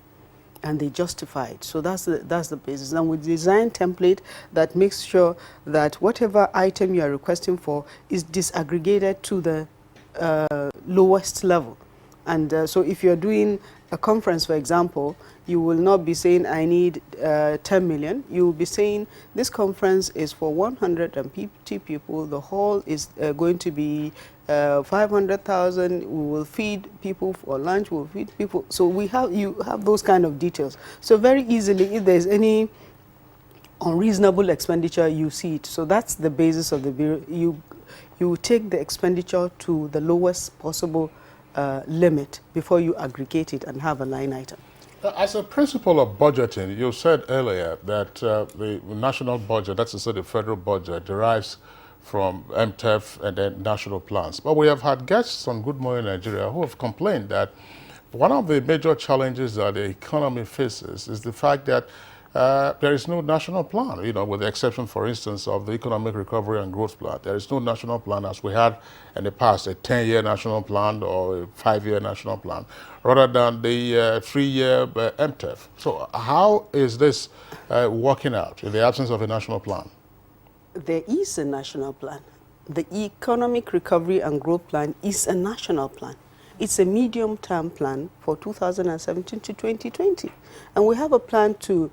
and they justify it. So that's the basis. And we design template that makes sure that whatever item you are requesting for is disaggregated to the lowest level. And so if you're doing a conference, for example, you will not be saying, I need 10 million. You will be saying, this conference is for 150 people. The hall is going to be 500,000. We will feed people for lunch. We'll feed people. So you have those kind of details. So very easily, if there's any unreasonable expenditure, you see it. So that's the basis of the bureau. You take the expenditure to the lowest possible limit before you aggregate it and have a line item. As a principle of budgeting, you said earlier that the national budget, that's to say the federal budget, derives from MTEF and then national plans. But we have had guests on Good Morning Nigeria who have complained that one of the major challenges that the economy faces is the fact that there is no national plan, with the exception, for instance, of the Economic Recovery and Growth Plan. There is no national plan as we had in the past, a 10-year national plan or a 5-year national plan, rather than the 3-year MTEF. So how is this working out in the absence of a national plan? There is a national plan. The Economic Recovery and Growth Plan is a national plan. It's a medium-term plan for 2017 to 2020. And we have a plan to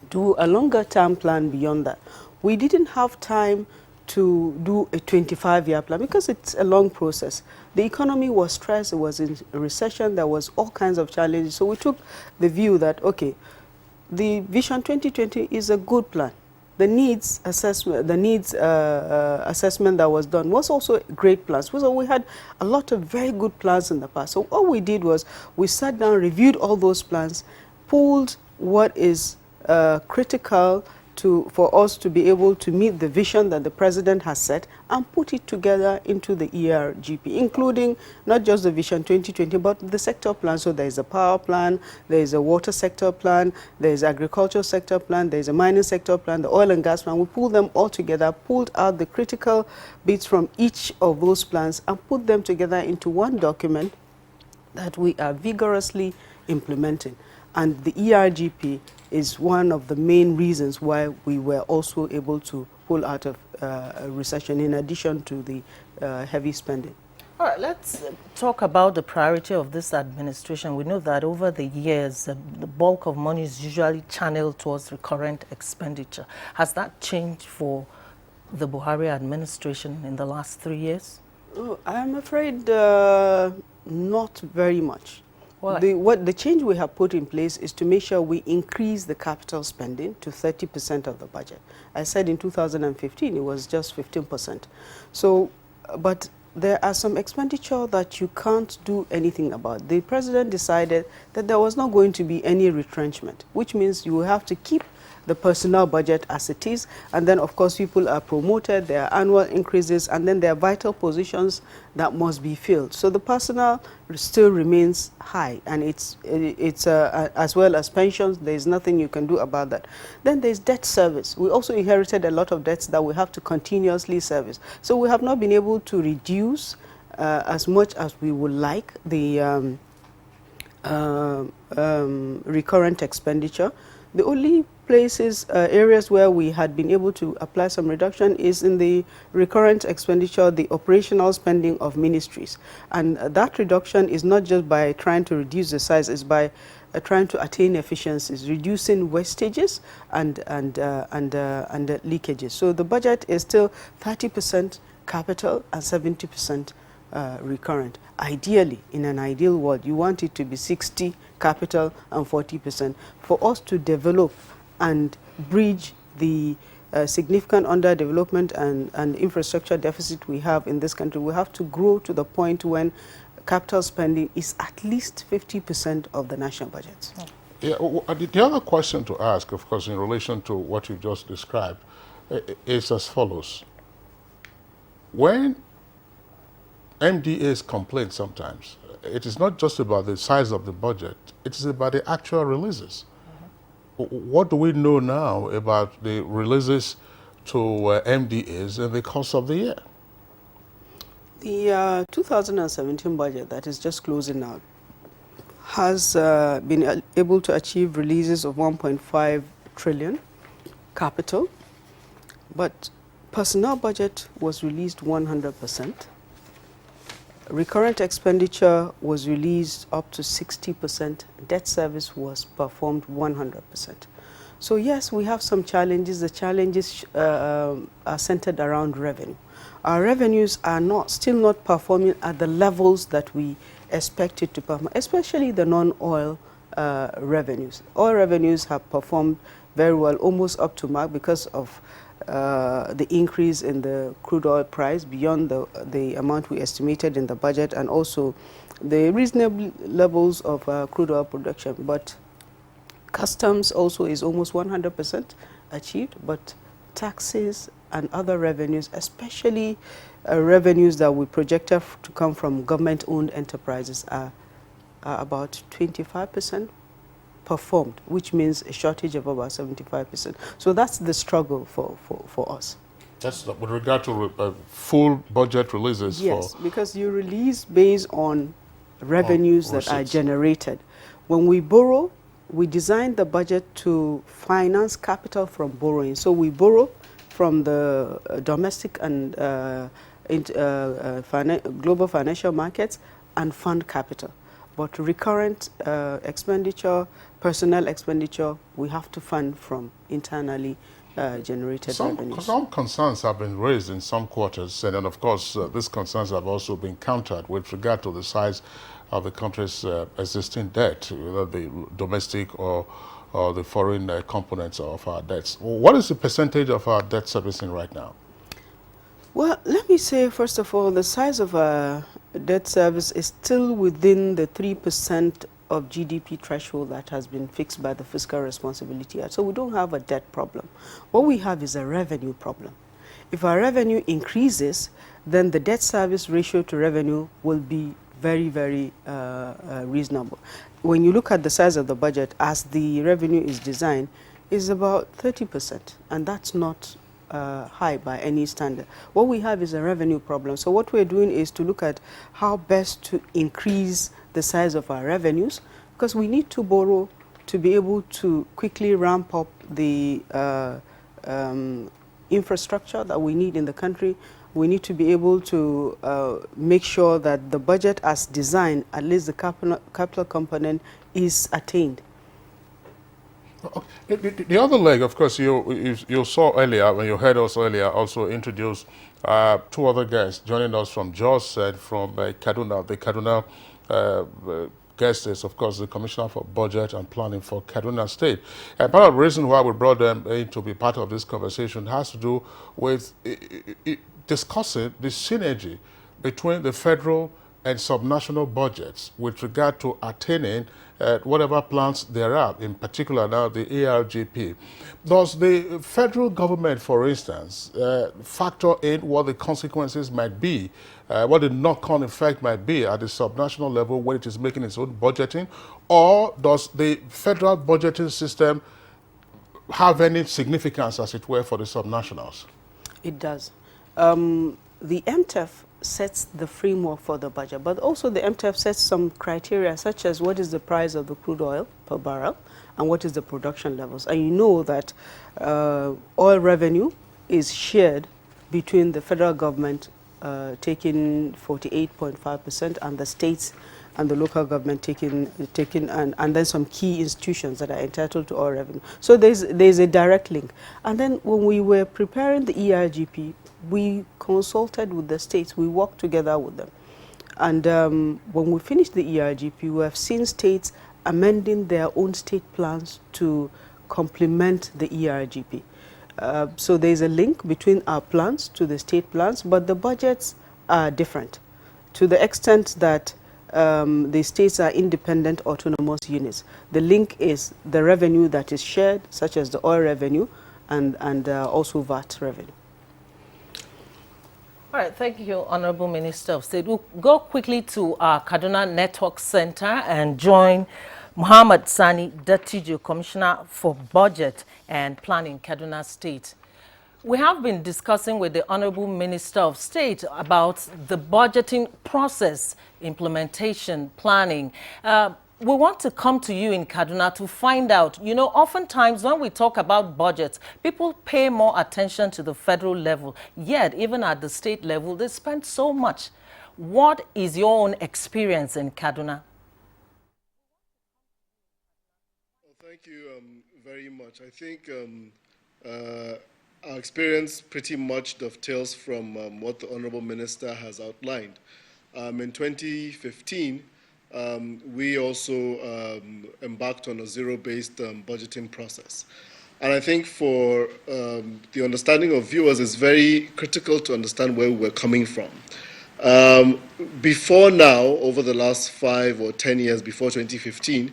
do a longer-term plan beyond that. We didn't have time to do a 25-year plan because it's a long process. The economy was stressed, it was in a recession, there was all kinds of challenges. So we took the view that, okay, the Vision 2020 is a good plan. The needs assessment, assessment that was done was also a great plan. So we had a lot of very good plans in the past. So all we did was we sat down, reviewed all those plans, pulled what is critical for us to be able to meet the vision that the president has set and put it together into the ERGP, including not just the Vision 2020, but the sector plan. So there is a power plan, there is a water sector plan, there is agriculture sector plan, there is a mining sector plan, the oil and gas plan. We pulled them all together, pulled out the critical bits from each of those plans and put them together into one document that we are vigorously implementing. And the ERGP is one of the main reasons why we were also able to pull out of a recession in addition to the heavy spending. All right, let's talk about the priority of this administration. We know that over the years, the bulk of money is usually channeled towards recurrent expenditure. Has that changed for the Buhari administration in the last 3 years? Oh, I'm afraid not very much. The change we have put in place is to make sure we increase the capital spending to 30% of the budget. I said in 2015 it was just 15%. So, but there are some expenditure that you can't do anything about. The president decided that there was not going to be any retrenchment, which means you will have to keep the personnel budget as it is, and then of course people are promoted, there are annual increases, and then there are vital positions that must be filled. So the personnel still remains high, and it's as well as pensions, there is nothing you can do about that. Then there's debt service. We also inherited a lot of debts that we have to continuously service. So we have not been able to reduce as much as we would like the recurrent expenditure. The only areas where we had been able to apply some reduction is in the recurrent expenditure, the operational spending of ministries. And that reduction is not just by trying to reduce the size, it's by trying to attain efficiencies, reducing wastages and leakages. So the budget is still 30% capital and 70% recurrent. Ideally, in an ideal world, you want it to be 60 capital and 40%. For us to develop and bridge the significant underdevelopment and infrastructure deficit we have in this country, we have to grow to the point when capital spending is at least 50% of the national budget. Yeah, the other question to ask, of course, in relation to what you just described, is as follows. When MDAs complain sometimes, it is not just about the size of the budget, it is about the actual releases. What do we know now about the releases to MDAs in the course of the year? The 2017 budget that is just closing out has been able to achieve releases of 1.5 trillion capital, but personnel budget was released 100%. Recurrent expenditure was released up to 60%. Debt service was performed 100%. So yes, we have some challenges. The challenges are centered around revenue. Our revenues are still not performing at the levels that we expected to perform, especially the non-oil revenues. Oil revenues have performed very well, almost up to mark because of the increase in the crude oil price beyond the amount we estimated in the budget, and also the reasonable levels of crude oil production. But customs also is almost 100% achieved, but taxes and other revenues, especially revenues that we projected to come from government-owned enterprises, are about 25% performed, which means a shortage of about 75%. So that's the struggle for us. That's with regard to full budget releases. Yes, because you release based on revenues that are generated. When we borrow, we design the budget to finance capital from borrowing. So we borrow from the domestic and global financial markets and fund capital. But recurrent expenditure, personnel expenditure, we have to fund from internally generated revenues. Some concerns have been raised in some quarters, and then of course these concerns have also been countered with regard to the size of the country's existing debt, whether the domestic or the foreign components of our debts. What is the percentage of our debt servicing right now? Well, let me say, first of all, the size of our debt service is still within the 3% of GDP threshold that has been fixed by the Fiscal Responsibility Act. So we don't have a debt problem. What we have is a revenue problem. If our revenue increases, then the debt service ratio to revenue will be very, very reasonable. When you look at the size of the budget, as the revenue is designed, is about 30%, and that's not high by any standard. What we have is a revenue problem. So what we're doing is to look at how best to increase the size of our revenues, because we need to borrow to be able to quickly ramp up the infrastructure that we need in the country. We need to be able to make sure that the budget as designed, at least the capital component, is attained. The other leg, of course, you saw earlier, when you heard us earlier, also introduced two other guests joining us from Jos and from Kaduna. The Kaduna guest is, of course, the Commissioner for Budget and Planning for Kaduna State. And part of the reason why we brought them in to be part of this conversation has to do with discussing the synergy between the federal and subnational budgets with regard to attaining whatever plans there are, in particular now the ARGP. Does the federal government, for instance, factor in what the consequences might be, what the knock-on effect might be at the subnational level when it is making its own budgeting, or does the federal budgeting system have any significance, as it were, for the subnationals? It does. The MTEF sets the framework for the budget, but also the MTEF sets some criteria, such as what is the price of the crude oil per barrel and what is the production levels. And you know that oil revenue is shared between the federal government taking 48.5% and the states and the local government taking and then some key institutions that are entitled to oil revenue. So there's a direct link. And then when we were preparing the ERGP, we consulted with the states, we worked together with them. And when we finished the ERGP, we have seen states amending their own state plans to complement the ERGP. So there's a link between our plans to the state plans, but the budgets are different to the extent that the states are independent autonomous units. The link is the revenue that is shared, such as the oil revenue, and also VAT revenue. All right, thank you, Honorable Minister of State. We'll go quickly to our Kaduna Network Center and join Muhammad Sani Datijo, Commissioner for Budget and Planning, Kaduna State. We have been discussing with the Honorable Minister of State about the budgeting process, implementation, planning. We want to come to you in Kaduna to find out, you know, oftentimes when we talk about budgets, people pay more attention to the federal level, yet even at the state level, they spend so much. What is your own experience in Kaduna? Well, thank you very much. I think our experience pretty much dovetails from what the Honorable Minister has outlined. In 2015, we also embarked on a zero-based budgeting process. And I think for the understanding of viewers, it's very critical to understand where we're coming from. Before now, over the last 5 or 10 years before 2015,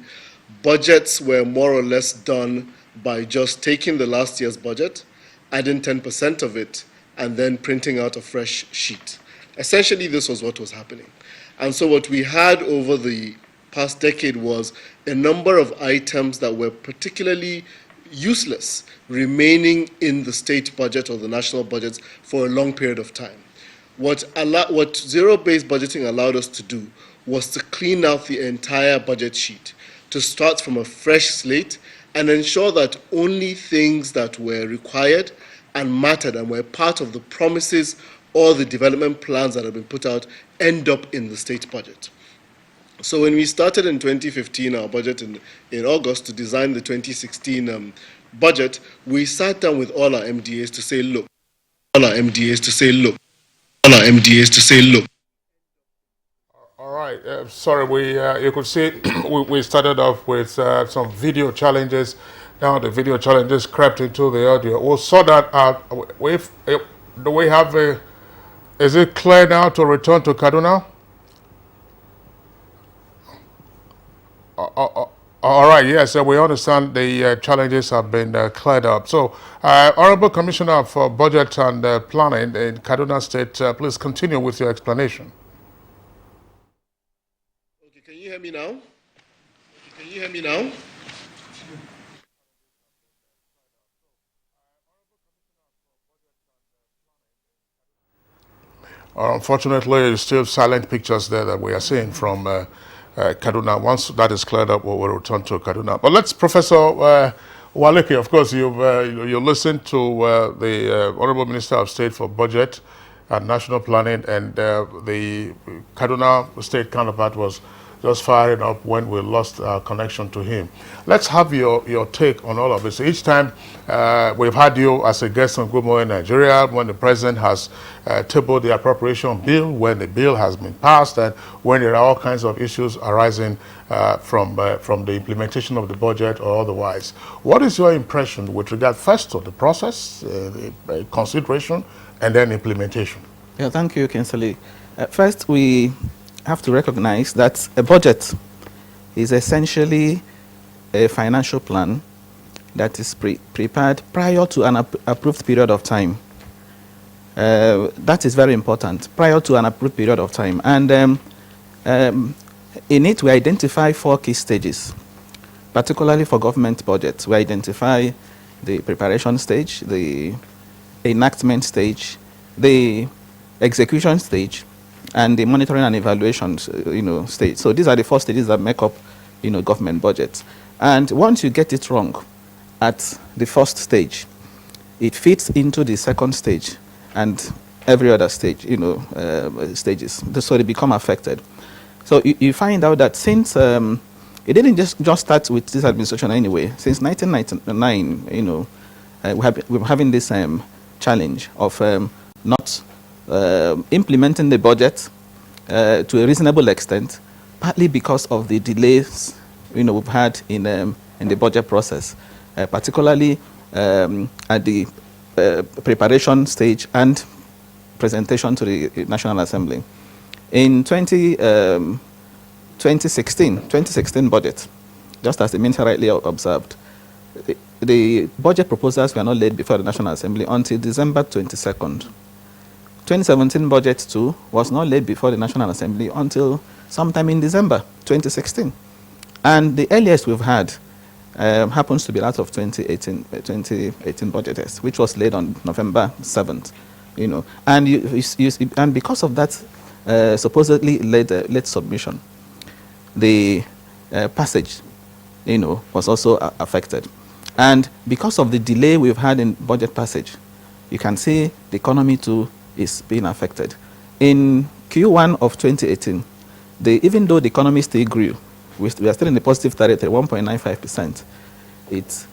budgets were more or less done by just taking the last year's budget, adding 10% of it, and then printing out a fresh sheet. Essentially, this was what was happening. And so what we had over the past decade was a number of items that were particularly useless remaining in the state budget or the national budgets for a long period of time. What zero-based budgeting allowed us to do was to clean out the entire budget sheet, to start from a fresh slate and ensure that only things that were required and mattered and were part of the promises or the development plans that have been put out end up in the state budget. So when we started in 2015, our budget in August, to design the 2016 budget, we sat down with all our MDAs to say, look, All right, sorry, you could see we started off with some video challenges. Now the video challenges crept into the audio. We'll sort that out. Do we have a... Is it clear now to return to Kaduna? All right, yes, we understand the challenges have been cleared up. So, Honorable Commissioner for Budget and Planning in Kaduna State, please continue with your explanation. Okay, can you hear me now? Can you hear me now? Unfortunately, it's still silent pictures there that we are seeing from Kaduna. Once that is cleared up, we'll return to Kaduna. But let's, Professor Waleke, of course, you listened to the Honorable Minister of State for Budget and National Planning, and the Kaduna State counterpart was just firing up when we lost our connection to him. Let's have your take on all of this. Each time we've had you as a guest on Good Morning Nigeria, when the President has tabled the appropriation bill, when the bill has been passed, and when there are all kinds of issues arising from the implementation of the budget or otherwise. What is your impression with regard first to the process, the consideration, and then implementation? Yeah, thank you, Kinsley. First, we have to recognize that a budget is essentially a financial plan that is prepared prior to an approved period of time. That is very important, prior to an approved period of time. And in it, we identify 4 key stages, particularly for government budgets. We identify the preparation stage, the enactment stage, the execution stage, and the monitoring and evaluation, stage. So these are the 4 stages that make up, government budgets. And once you get it wrong at the first stage, it fits into the second stage and every other stage, stages. So they become affected. So you find out that since it didn't just start with this administration anyway. Since 1999, we're having this challenge of not implementing the budget to a reasonable extent, partly because of the delays we've had in the budget process, particularly at the preparation stage and presentation to the National Assembly. In 2016 budget, just as the minister rightly observed, the budget proposals were not laid before the National Assembly until December 22nd. 2017 budget too was not laid before the National Assembly until sometime in December 2016. And the earliest we've had happens to be that of 2018 budget, which was laid on November 7th. And because of that supposedly late submission, the passage, was also affected. And because of the delay we've had in budget passage, you can see the economy too is being affected. In Q1 of 2018, even though the economy still grew, we are still in the positive territory, 1.95%. It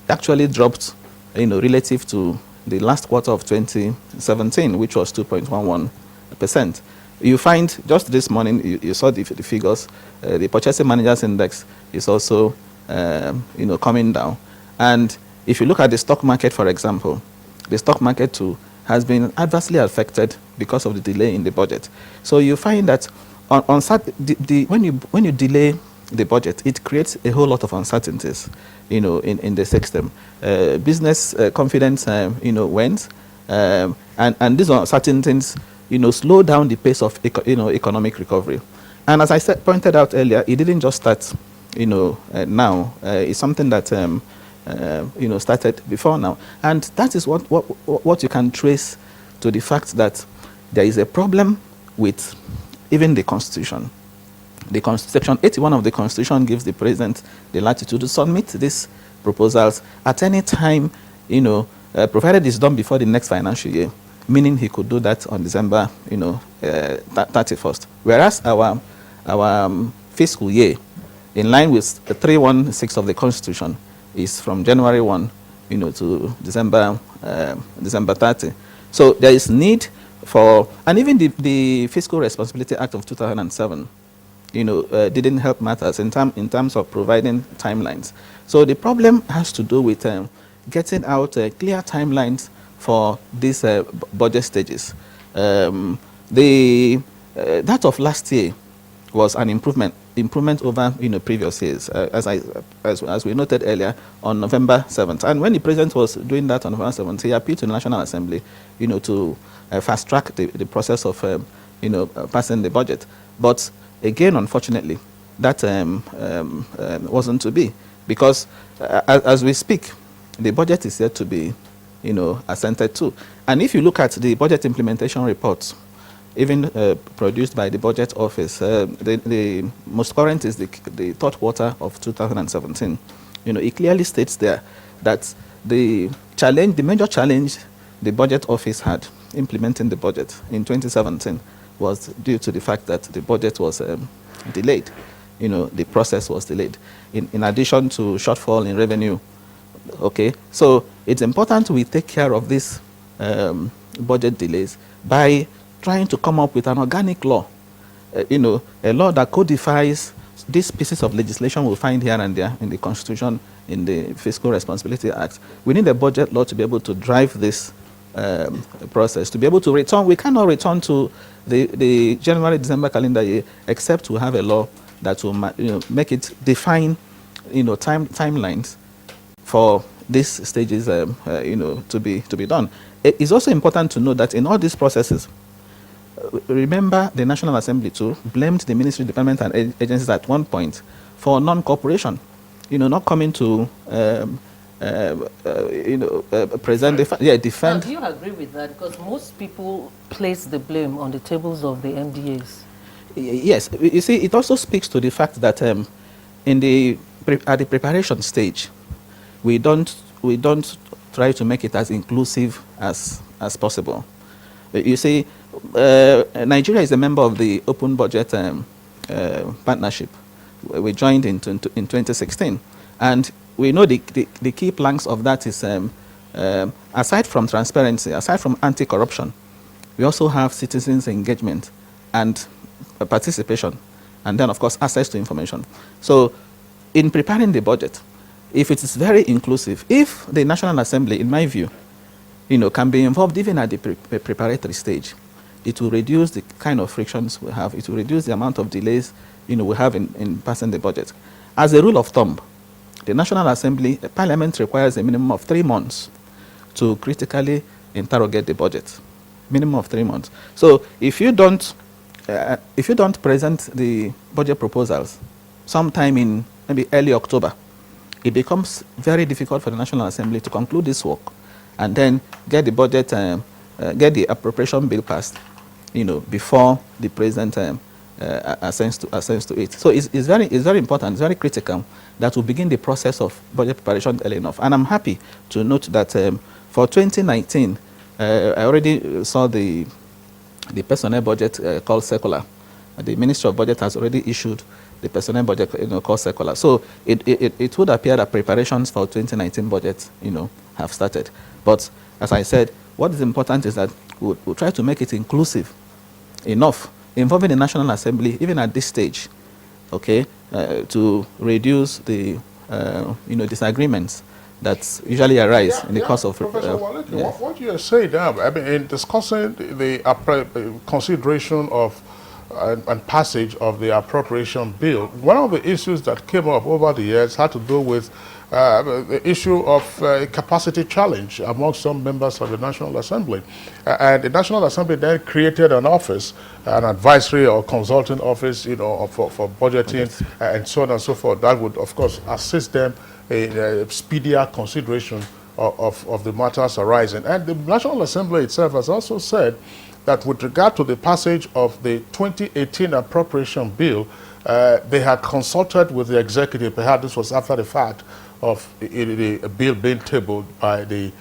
actually dropped, relative to the last quarter of 2017, which was 2.11%. You find just this morning, you saw the figures, the Purchasing Managers Index is also, coming down. And if you look at the stock market, for example, the stock market too has been adversely affected because of the delay in the budget. So you find that when you delay the budget, it creates a whole lot of uncertainties, in the system. Business confidence, went, and these uncertainties, slow down the pace of economic recovery. And as I pointed out earlier, it didn't just start, now. It's something that started before now, and that is what you can trace to the fact that there is a problem with even the Constitution. Section 81 of the Constitution gives the President the latitude to submit these proposals at any time, provided it's done before the next financial year, meaning he could do that on December, 31st. Whereas our fiscal year, in line with the 316 of the Constitution, is from January 1, to December 30. So there is need for, and even the Fiscal Responsibility Act of 2007, didn't help matters in terms of providing timelines. So the problem has to do with getting out clear timelines for these budget stages. That of last year was an improvement over previous years, as we noted earlier, on November 7th. And when the President was doing that on November 7th, he appealed to the National Assembly, to fast track the process of passing the budget. But again, unfortunately, that wasn't to be, because as we speak, the budget is yet to be assented to. And if you look at the budget implementation reports, even produced by the Budget Office, the most current is the third quarter of 2017. It clearly states there that the major challenge the Budget Office had implementing the budget in 2017 was due to the fact that the budget was delayed. The process was delayed. In addition to shortfall in revenue. Okay, so it's important we take care of these budget delays by trying to come up with an organic law, a law that codifies these pieces of legislation we'll find here and there in the Constitution, in the Fiscal Responsibility Act. We need a budget law to be able to drive this process, to be able to return. We cannot return to the January-December calendar year except to have a law that will make it define timelines for these stages to be done. It is also important to know that in all these processes, remember the National Assembly too blamed the Ministry, Department and agencies at one point for non-cooperation, not coming to present defend. Now, do you agree with that? Because most people place the blame on the tables of the MDAs. Yes, you see, it also speaks to the fact that at the preparation stage, we don't try to make it as inclusive as possible. You see, Nigeria is a member of the Open Budget Partnership. We joined in 2016, and we know the key planks of that is, aside from transparency, aside from anti-corruption, we also have citizens' engagement and participation, and then, of course, access to information. So, in preparing the budget, if it is very inclusive, if the National Assembly, in my view, can be involved even at the preparatory stage, it will reduce the kind of frictions we have. It will reduce the amount of delays we have in passing the budget. As a rule of thumb, The National Assembly, Parliament requires a minimum of 3 months to critically interrogate the budget. Minimum of 3 months. So if you don't present the budget proposals sometime in maybe early October, it becomes very difficult for the National Assembly to conclude this work and then get the budget, get the appropriation bill passed, before the president ascends to it. So it's very important, it's very critical that we begin the process of budget preparation early enough. And I'm happy to note that for 2019, I already saw the personnel budget called circular. The Ministry of Budget has already issued the personnel budget called circular. So it would appear that preparations for 2019 budget have started. But as I said, what is important is that we'll try to make it inclusive enough, involving the National Assembly, even at this stage, okay, to reduce the disagreements that usually arise in the course of. Professor Waleke, what you are saying now, I mean, in discussing the consideration of and passage of the appropriation bill, one of the issues that came up over the years had to do with the issue of capacity challenge among some members of the National Assembly. And the National Assembly then created an office, an advisory or consulting office, for budgeting and so on and so forth. That would, of course, assist them in speedier consideration of the matters arising. And the National Assembly itself has also said that with regard to the passage of the 2018 appropriation bill, they had consulted with the executive. Perhaps this was after the fact of the bill being tabled by the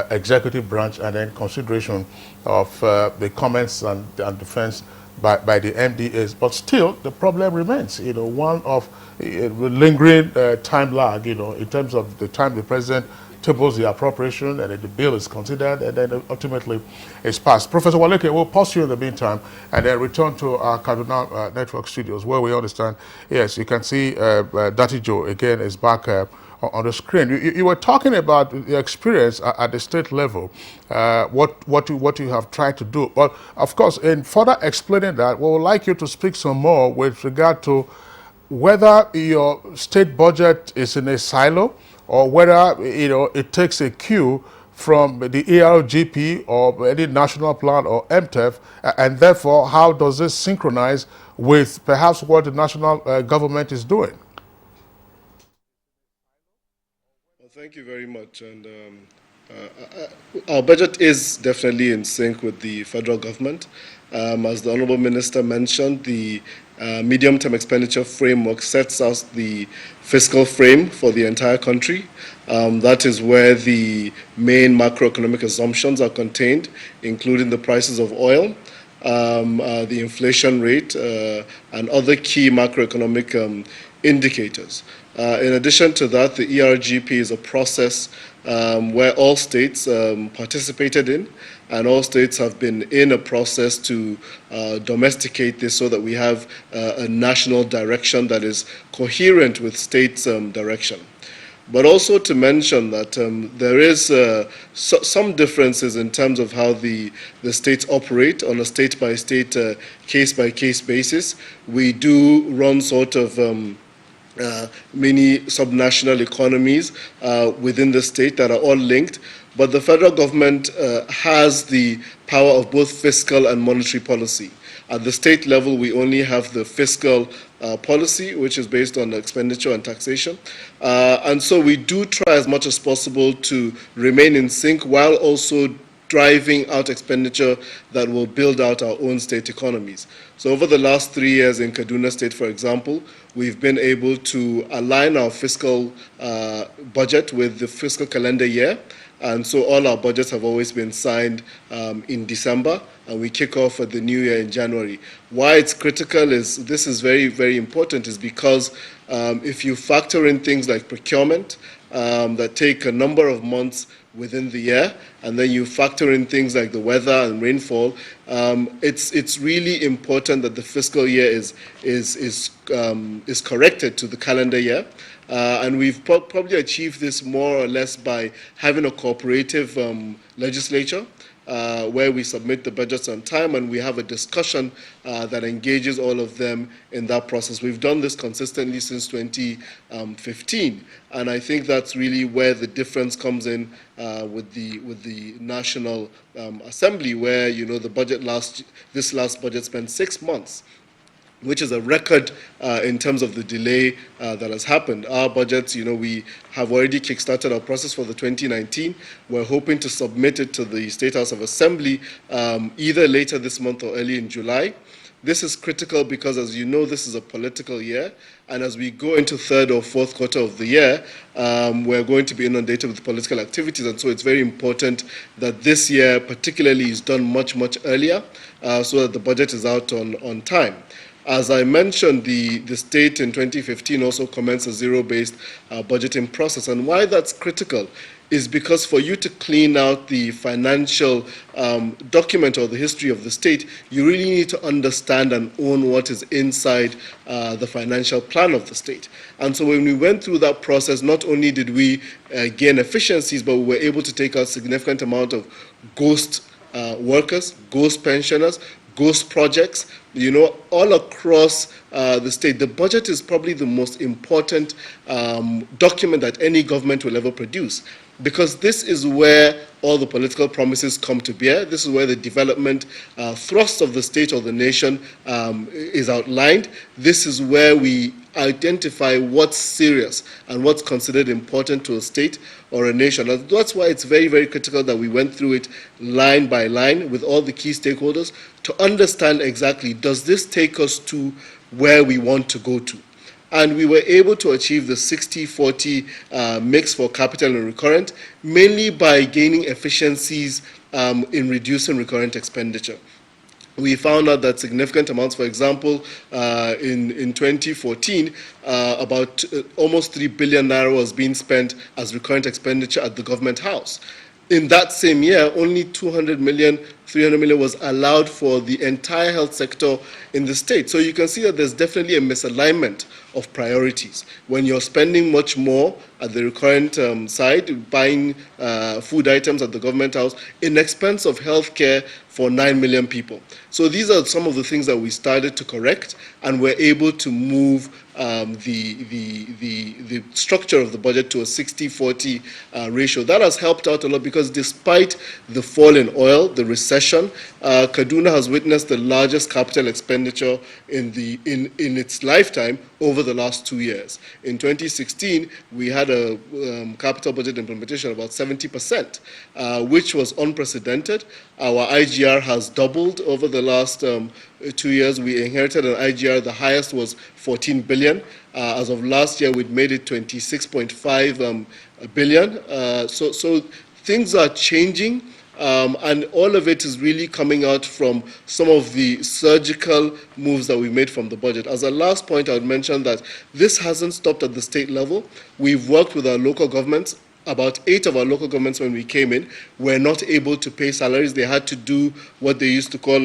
executive branch, and then consideration of the comments and defense by the MDAs. But still, the problem remains, one of lingering time lag, in terms of the time the president tables the appropriation and then the bill is considered and then ultimately it's passed. Professor Waleke, we'll pause you in the meantime and then return to our Kaduna Network studios, where we understand, yes, you can see Dati Joe again is back on the screen. You were talking about the experience at the state level, what you have tried to do. But of course, in further explaining that, we would like you to speak some more with regard to whether your state budget is in a silo, or whether it takes a cue from the ERGP or any national plan or MTEF, and therefore how does this synchronize with perhaps what the national government is doing? Well, thank you very much. And our budget is definitely in sync with the federal government. As the Honorable Minister mentioned, the medium-term expenditure framework sets out the fiscal frame for the entire country. That is where the main macroeconomic assumptions are contained, including the prices of oil, the inflation rate, and other key macroeconomic indicators. In addition to that, the ERGP is a process where all states participated in, and all states have been in a process to domesticate this so that we have a national direction that is coherent with states' direction. But also to mention that there is some differences in terms of how the states operate on a state-by-state, case-by-case basis. We do run sort of many subnational economies within the state that are all linked, but the federal government has the power of both fiscal and monetary policy. At the state level, we only have the fiscal policy, which is based on expenditure and taxation. And so we do try as much as possible to remain in sync while also driving out expenditure that will build out our own state economies. So over the last 3 years in Kaduna State, for example, we've been able to align our fiscal budget with the fiscal calendar year. And so all our budgets have always been signed in December, and we kick off at the new year in January. Why it's critical is, this is very, very important, is because if you factor in things like procurement that take a number of months within the year, and then you factor in things like the weather and rainfall, it's really important that the fiscal year is corrected to the calendar year. And we've probably achieved this more or less by having a cooperative legislature. where we submit the budgets on time and we have a discussion that engages all of them in that process. We've done this consistently since 2015, and I think that's really where the difference comes in with the National Assembly, where the budget this last budget spent 6 months, which is a record in terms of the delay that has happened. Our budgets, we have already kickstarted our process for the 2019. We're hoping to submit it to the State House of Assembly either later this month or early in July. This is critical because, as you know, this is a political year, and as we go into third or fourth quarter of the year, we're going to be inundated with political activities, and so it's very important that this year particularly is done much, much earlier so that the budget is out on time. As I mentioned, the state in 2015 also commenced a zero-based budgeting process, and why that's critical is because for you to clean out the financial document or the history of the state, you really need to understand and own what is inside the financial plan of the state. And so when we went through that process, not only did we gain efficiencies, but we were able to take out a significant amount of ghost workers, ghost pensioners, ghost projects, all across the state. The budget is probably the most important document that any government will ever produce, because this is where all the political promises come to bear. This is where the development thrust of the state or the nation is outlined. This is where we identify what's serious and what's considered important to a state or a nation. And that's why it's very, very critical that we went through it line by line with all the key stakeholders to understand exactly, does this take us to where we want to go to? And we were able to achieve the 60-40 mix for capital and recurrent, mainly by gaining efficiencies in reducing recurrent expenditure. We found out that significant amounts, for example, in 2014, about almost 3 billion naira was being spent as recurrent expenditure at the government house. In that same year, only 200 million, 300 million was allowed for the entire health sector in the state. So you can see that there's definitely a misalignment of priorities. When you're spending much more at the recurrent side, buying food items at the government house, in expense of healthcare for 9 million people. So these are some of the things that we started to correct, and we're able to move the structure of the budget to a 60-40 ratio. That has helped out a lot because despite the fall in oil, the recession, Kaduna has witnessed the largest capital expenditure in its lifetime over the last 2 years. In 2016, we had a capital budget implementation of about 70%, which was unprecedented. Our IGR has doubled over the last 2 years. We inherited an IGR, the highest was 14 billion. As of last year, we'd made it 26.5 billion. So things are changing. And all of it is really coming out from some of the surgical moves that we made from the budget. As a last point, I would mention that this hasn't stopped at the state level. We've worked with our local governments. About 8 of our local governments, when we came in, were not able to pay salaries. They had to do what they used to call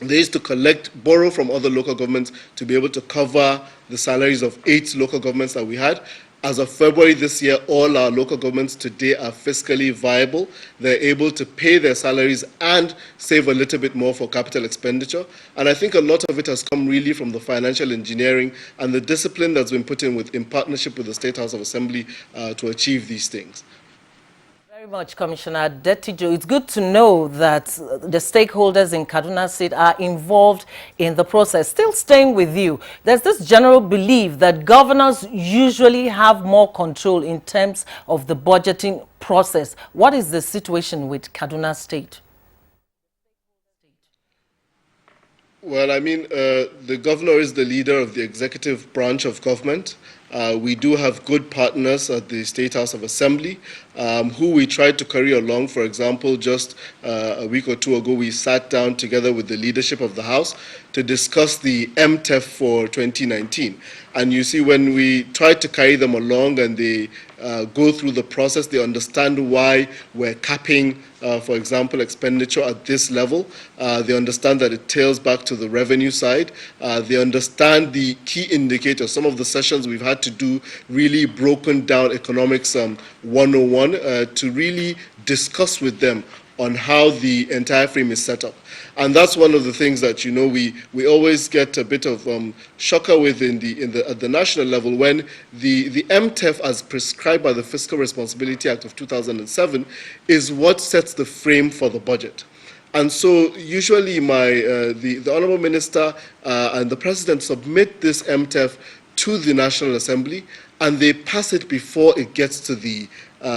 they used to borrow from other local governments to be able to cover the salaries of 8 local governments that we had. As of February this year, all our local governments today are fiscally viable. They're able to pay their salaries and save a little bit more for capital expenditure. And I think a lot of it has come really from the financial engineering and the discipline that's been put in partnership with the State House of Assembly to achieve these things. Very much, Commissioner Dettijo. It's good to know that the stakeholders in Kaduna State are involved in the process. Still staying with you, there's this general belief that governors usually have more control in terms of the budgeting process. What is the situation with Kaduna State? Well, I mean, the governor is the leader of the executive branch of government. We do have good partners at the State House of Assembly who we tried to carry along. For example, just a week or 2 ago, we sat down together with the leadership of the House to discuss the MTEF for 2019. And you see, when we tried to carry them along and they go through the process, they understand why we're capping, for example, expenditure at this level. They understand that it tails back to the revenue side. They understand the key indicators. Some of the sessions we've had to do really broken down economics 101 to really discuss with them on how the entire frame is set up. And that's one of the things that, you know, we always get a bit of shocker with at the national level when the MTEF, as prescribed by the Fiscal Responsibility Act of 2007, is what sets the frame for the budget. And so usually the Honourable Minister and the President submit this MTEF to the National Assembly, and they pass it before it gets to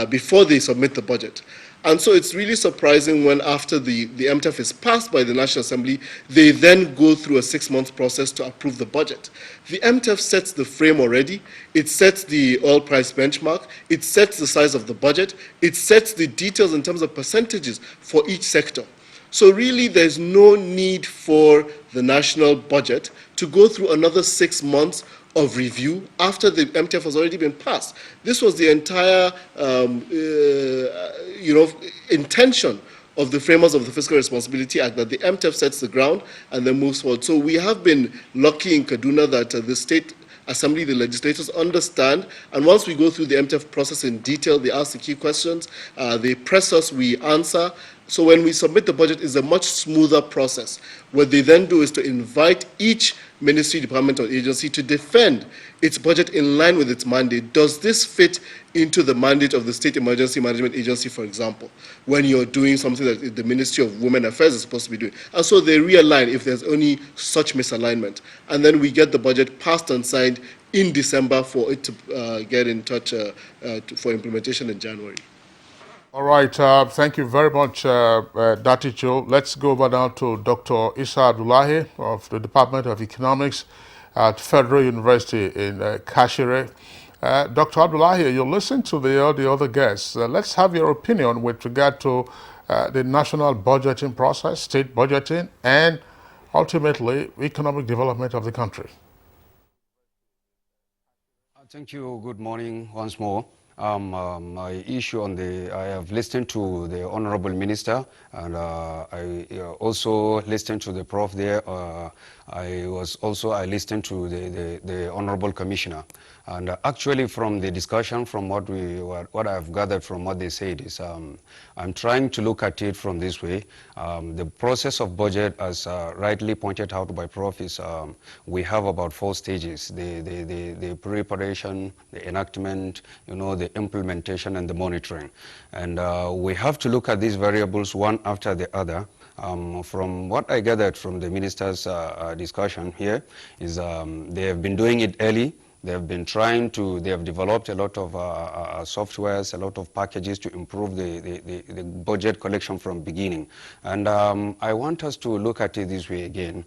before they submit the budget. And so it's really surprising when after the MTEF is passed by the National Assembly, they then go through a 6-month process to approve the budget. The MTEF sets the frame already. It sets the oil price benchmark. It sets the size of the budget. It sets the details in terms of percentages for each sector. So really, there's no need for the national budget to go through another 6 months of review after the MTEF has already been passed. This was the entire, intention of the framers of the Fiscal Responsibility Act, that the MTEF sets the ground and then moves forward. So we have been lucky in Kaduna that the State Assembly, the legislators understand, and once we go through the MTEF process in detail, they ask the key questions, they press us, we answer. So when we submit the budget, it's a much smoother process. What they then do is to invite each ministry, department, or agency to defend its budget in line with its mandate. Does this fit into the mandate of the State Emergency Management Agency, for example, when you're doing something that the Ministry of Women Affairs is supposed to be doing? And so they realign if there's only such misalignment. And then we get the budget passed and signed in December for it to get in touch for implementation in January. All right, thank you very much, Dati Joe. Let's go over now to Dr. Isa Abdullahi of the Department of Economics at Federal University in Kashire. Dr. Abdullahi, you listen to the other guests. Let's have your opinion with regard to the national budgeting process, state budgeting, and ultimately economic development of the country. Thank you. Good morning once more. My issue on I have listened to the Honorable Minister, and I also listened to the Prof there. I listened to the Honorable Commissioner. And actually from the discussion, from what I've gathered from what they said is, I'm trying to look at it from this way. The process of budget, as rightly pointed out by Prof, is we have about 4 stages: the preparation, the enactment, the implementation, and the monitoring. And we have to look at these variables one after the other. From what I gathered from the minister's discussion here is they have been doing it early. They have been they have developed a lot of softwares, a lot of packages to improve the budget collection from beginning. And I want us to look at it this way again.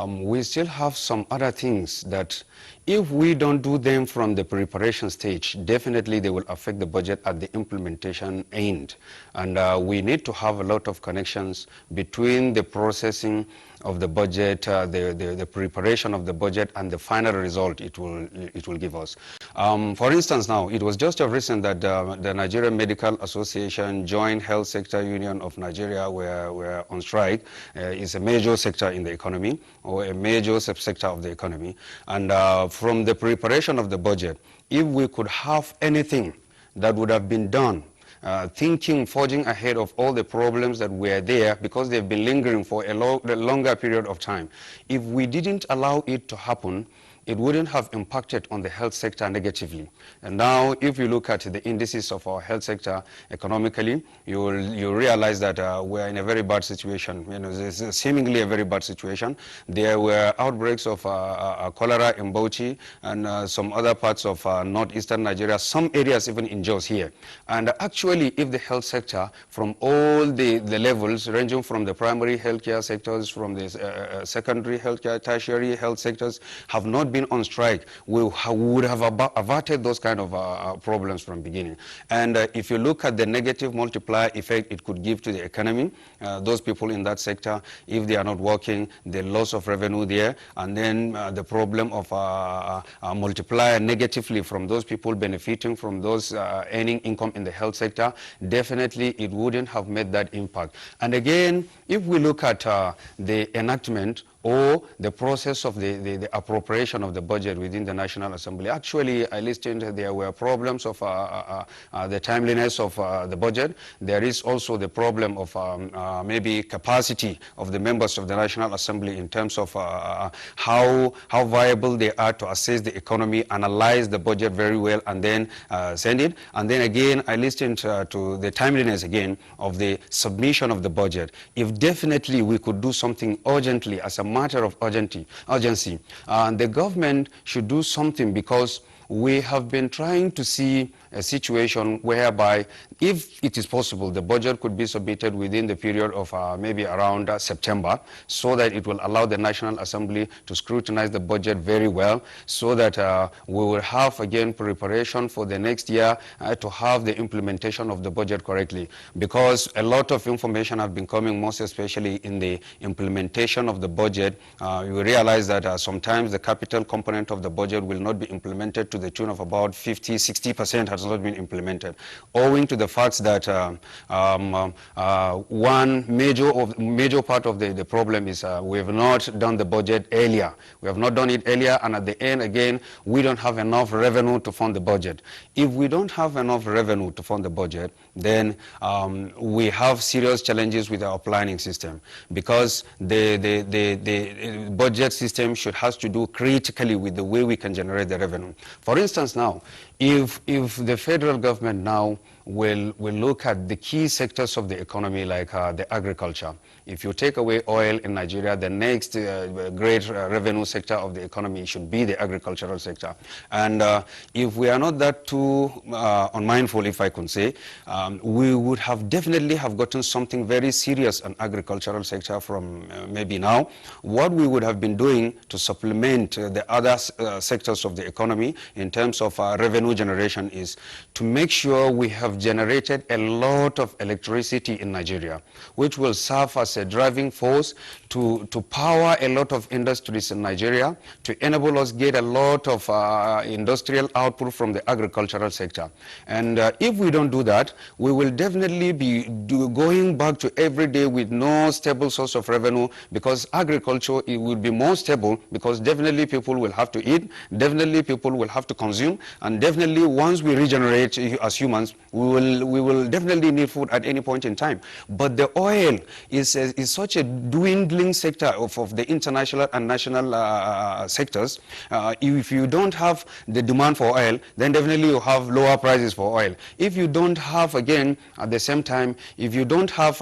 We still have some other things that if we don't do them from the preparation stage, definitely they will affect the budget at the implementation end. And we need to have a lot of connections between the processing of the budget, the preparation of the budget, and the final result it will give us. For instance, now, it was just of recent that the Nigerian Medical Association Joint Health Sector Union of Nigeria were on strike. It's a major sector in the economy, or a major subsector of the economy. And from the preparation of the budget, if we could have anything that would have been done, forging ahead of all the problems that were there because they've been lingering for a longer period of time. If we didn't allow it to happen, it wouldn't have impacted on the health sector negatively. And now, if you look at the indices of our health sector economically, you realize that we're in a very bad situation. It's seemingly a very bad situation. There were outbreaks of cholera in Bauchi and some other parts of northeastern Nigeria, some areas even in Jos here. And actually, if the health sector, from all the levels, ranging from the primary healthcare sectors, from the secondary healthcare, tertiary health sectors, have not been on strike, we would have averted those kind of problems from beginning. And if you look at the negative multiplier effect it could give to the economy, those people in that sector, if they are not working, the loss of revenue there, and then the problem of multiplier negatively from those people benefiting from those earning income in the health sector, definitely it wouldn't have made that impact. And again, if we look at the enactment, or the process of the appropriation of the budget within the National Assembly. Actually, I listened, there were problems of the timeliness of the budget. There is also the problem of maybe capacity of the members of the National Assembly in terms of how viable they are to assess the economy, analyze the budget very well, and then send it. And then again, I listened to the timeliness again of the submission of the budget. If definitely we could do something urgently as a matter of urgency, the government should do something, because we have been trying to see a situation whereby, if it is possible, the budget could be submitted within the period of maybe around September, so that it will allow the National Assembly to scrutinize the budget very well, so that we will have again preparation for the next year to have the implementation of the budget correctly. Because a lot of information have been coming, most especially in the implementation of the budget. You realize that sometimes the capital component of the budget will not be implemented to the tune of about 50–60% has not been implemented, owing to the fact that one major part of the problem is we have not done the budget earlier. We have not done it earlier, and at the end, again, we don't have enough revenue to fund the budget. If we don't have enough revenue to fund the budget, then we have serious challenges with our planning system, because the budget system has to do critically with the way we can generate the revenue. For instance, now, if the federal government now will look at the key sectors of the economy, like the agriculture. If you take away oil in Nigeria, the next great revenue sector of the economy should be the agricultural sector. And if we are not that too unmindful, if I can say, we would have definitely have gotten something very serious on agricultural sector from maybe now. What we would have been doing to supplement the other sectors of the economy in terms of revenue generation is to make sure we have generated a lot of electricity in Nigeria, which will serve as a driving force to power a lot of industries in Nigeria, to enable us get a lot of industrial output from the agricultural sector. And if we don't do that, we will definitely be going back to every day with no stable source of revenue, because agriculture, it will be more stable, because definitely people will have to eat, definitely people will have to consume, and definitely once we regenerate as humans, we will definitely need food at any point in time. But the oil is such a dwindling sector of the international and national sectors. If you don't have the demand for oil, then definitely you have lower prices for oil. If you don't have, again, at the same time, if you don't have,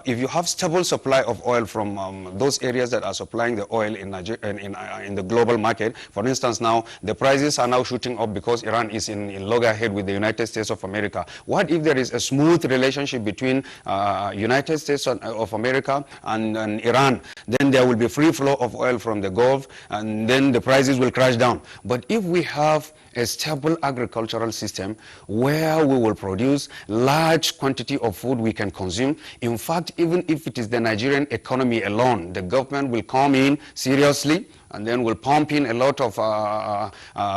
if you have stable supply of oil from those areas that are supplying the oil in Nigeria, in the global market, for instance, now the prices are now shooting up because Iran is in loggerhead with the United States of America. What if there is a smooth relationship between United States of America and Iran? Then there will be free flow of oil from the Gulf, and then the prices will crash down. But if we have a stable agricultural system where we will produce large quantity of food we can consume, in fact, even if it is the Nigerian economy alone, the government will come in seriously and then will pump in a lot of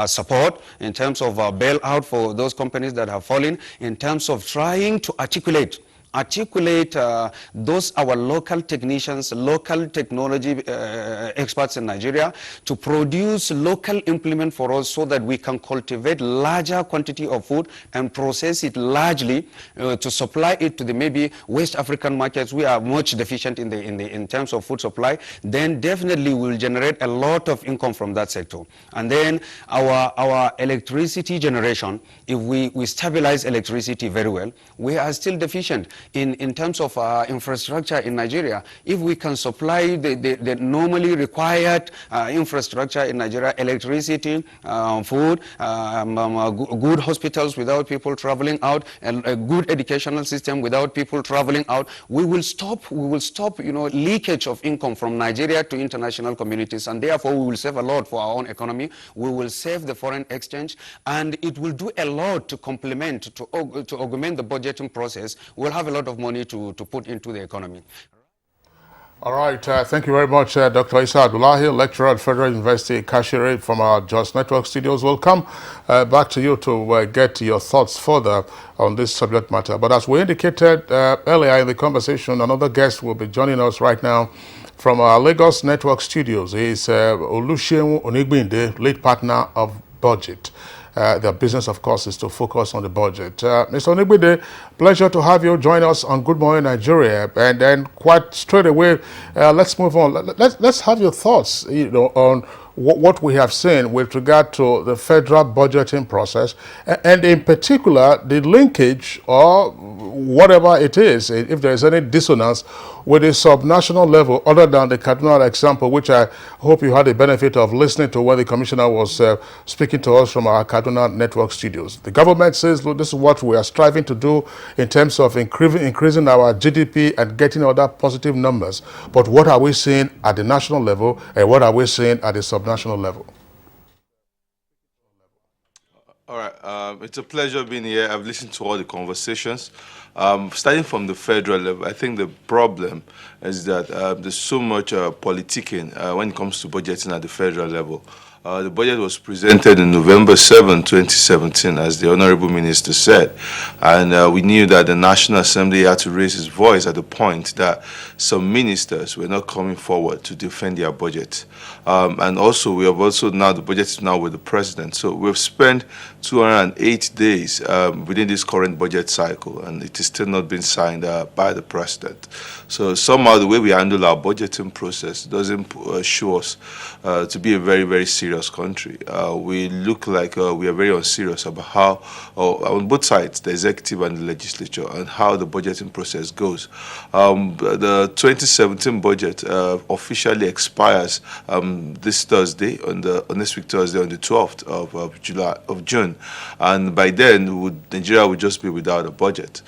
support in terms of bailout for those companies that have fallen, in terms of trying to articulate those our local technicians, local technology experts in Nigeria, to produce local implement for us, so that we can cultivate larger quantity of food and process it largely to supply it to the maybe West African markets. We are much deficient in terms of food supply. Then definitely we will generate a lot of income from that sector. And then our electricity generation, if we stabilize electricity very well, we are still deficient in terms of infrastructure in Nigeria. If we can supply the normally required infrastructure in Nigeria, electricity, food, good hospitals without people traveling out, and a good educational system without people traveling out, we will stop leakage of income from Nigeria to international communities, and therefore we will save a lot for our own economy. We will save the foreign exchange, and it will do a lot to complement, to augment the budgeting process. We'll have a lot of money to put into the economy. All right, thank you very much, Dr. Isa Abdullahi, lecturer at Federal University, Kashire, from our Just Network studios. We'll come back to you to get your thoughts further on this subject matter. But as we indicated earlier in the conversation, another guest will be joining us right now from our Lagos Network studios is Oluseun Onigbinde, lead partner of Budget. Their business, of course, is to focus on the budget. Mr. Onigbinde, pleasure to have you join us on Good Morning Nigeria. And then quite straight away, let's move on. Let's have your thoughts, on what we have seen with regard to the federal budgeting process, and in particular, the linkage or whatever it is, if there is any dissonance with the subnational level, other than the Kaduna example, which I hope you had the benefit of listening to when the commissioner was speaking to us from our Kaduna Network studios. The government says, look, this is what we are striving to do in terms of increasing our GDP and getting other positive numbers. But what are we seeing at the national level, and what are we seeing at the subnational level? All right, it's a pleasure being here. I've listened to all the conversations. Starting from the federal level, I think the problem is that there's so much politicking when it comes to budgeting at the federal level. The budget was presented on November 7, 2017, as the Honorable Minister said. And we knew that the National Assembly had to raise its voice at the point that some ministers were not coming forward to defend their budget. And also, we have also now, the budget is now with the President. So we've spent 208 days within this current budget cycle, and it is still not been signed by the President. So somehow the way we handle our budgeting process doesn't show us to be a very, very serious country. We look like we are very unserious about how, on both sides, the executive and the legislature, and how the budgeting process goes. The 2017 budget officially expires this Thursday, next week Thursday, on the 12th of June, and by then Nigeria would just be without a budget.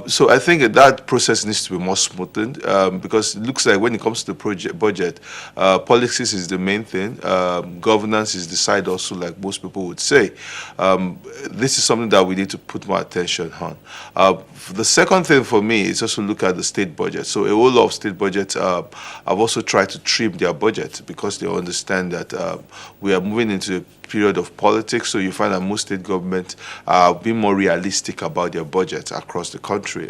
So I think that process needs to be more smoothened, because it looks like when it comes to the budget, policies is the main thing. Governance is the side also, like most people would say. This is something that we need to put more attention on. The second thing for me is also look at the state budget. So a whole lot of state budgets have also tried to trim their budget because they understand that we are moving into a period of politics, so you find that most state governments are being more realistic about their budgets across the country.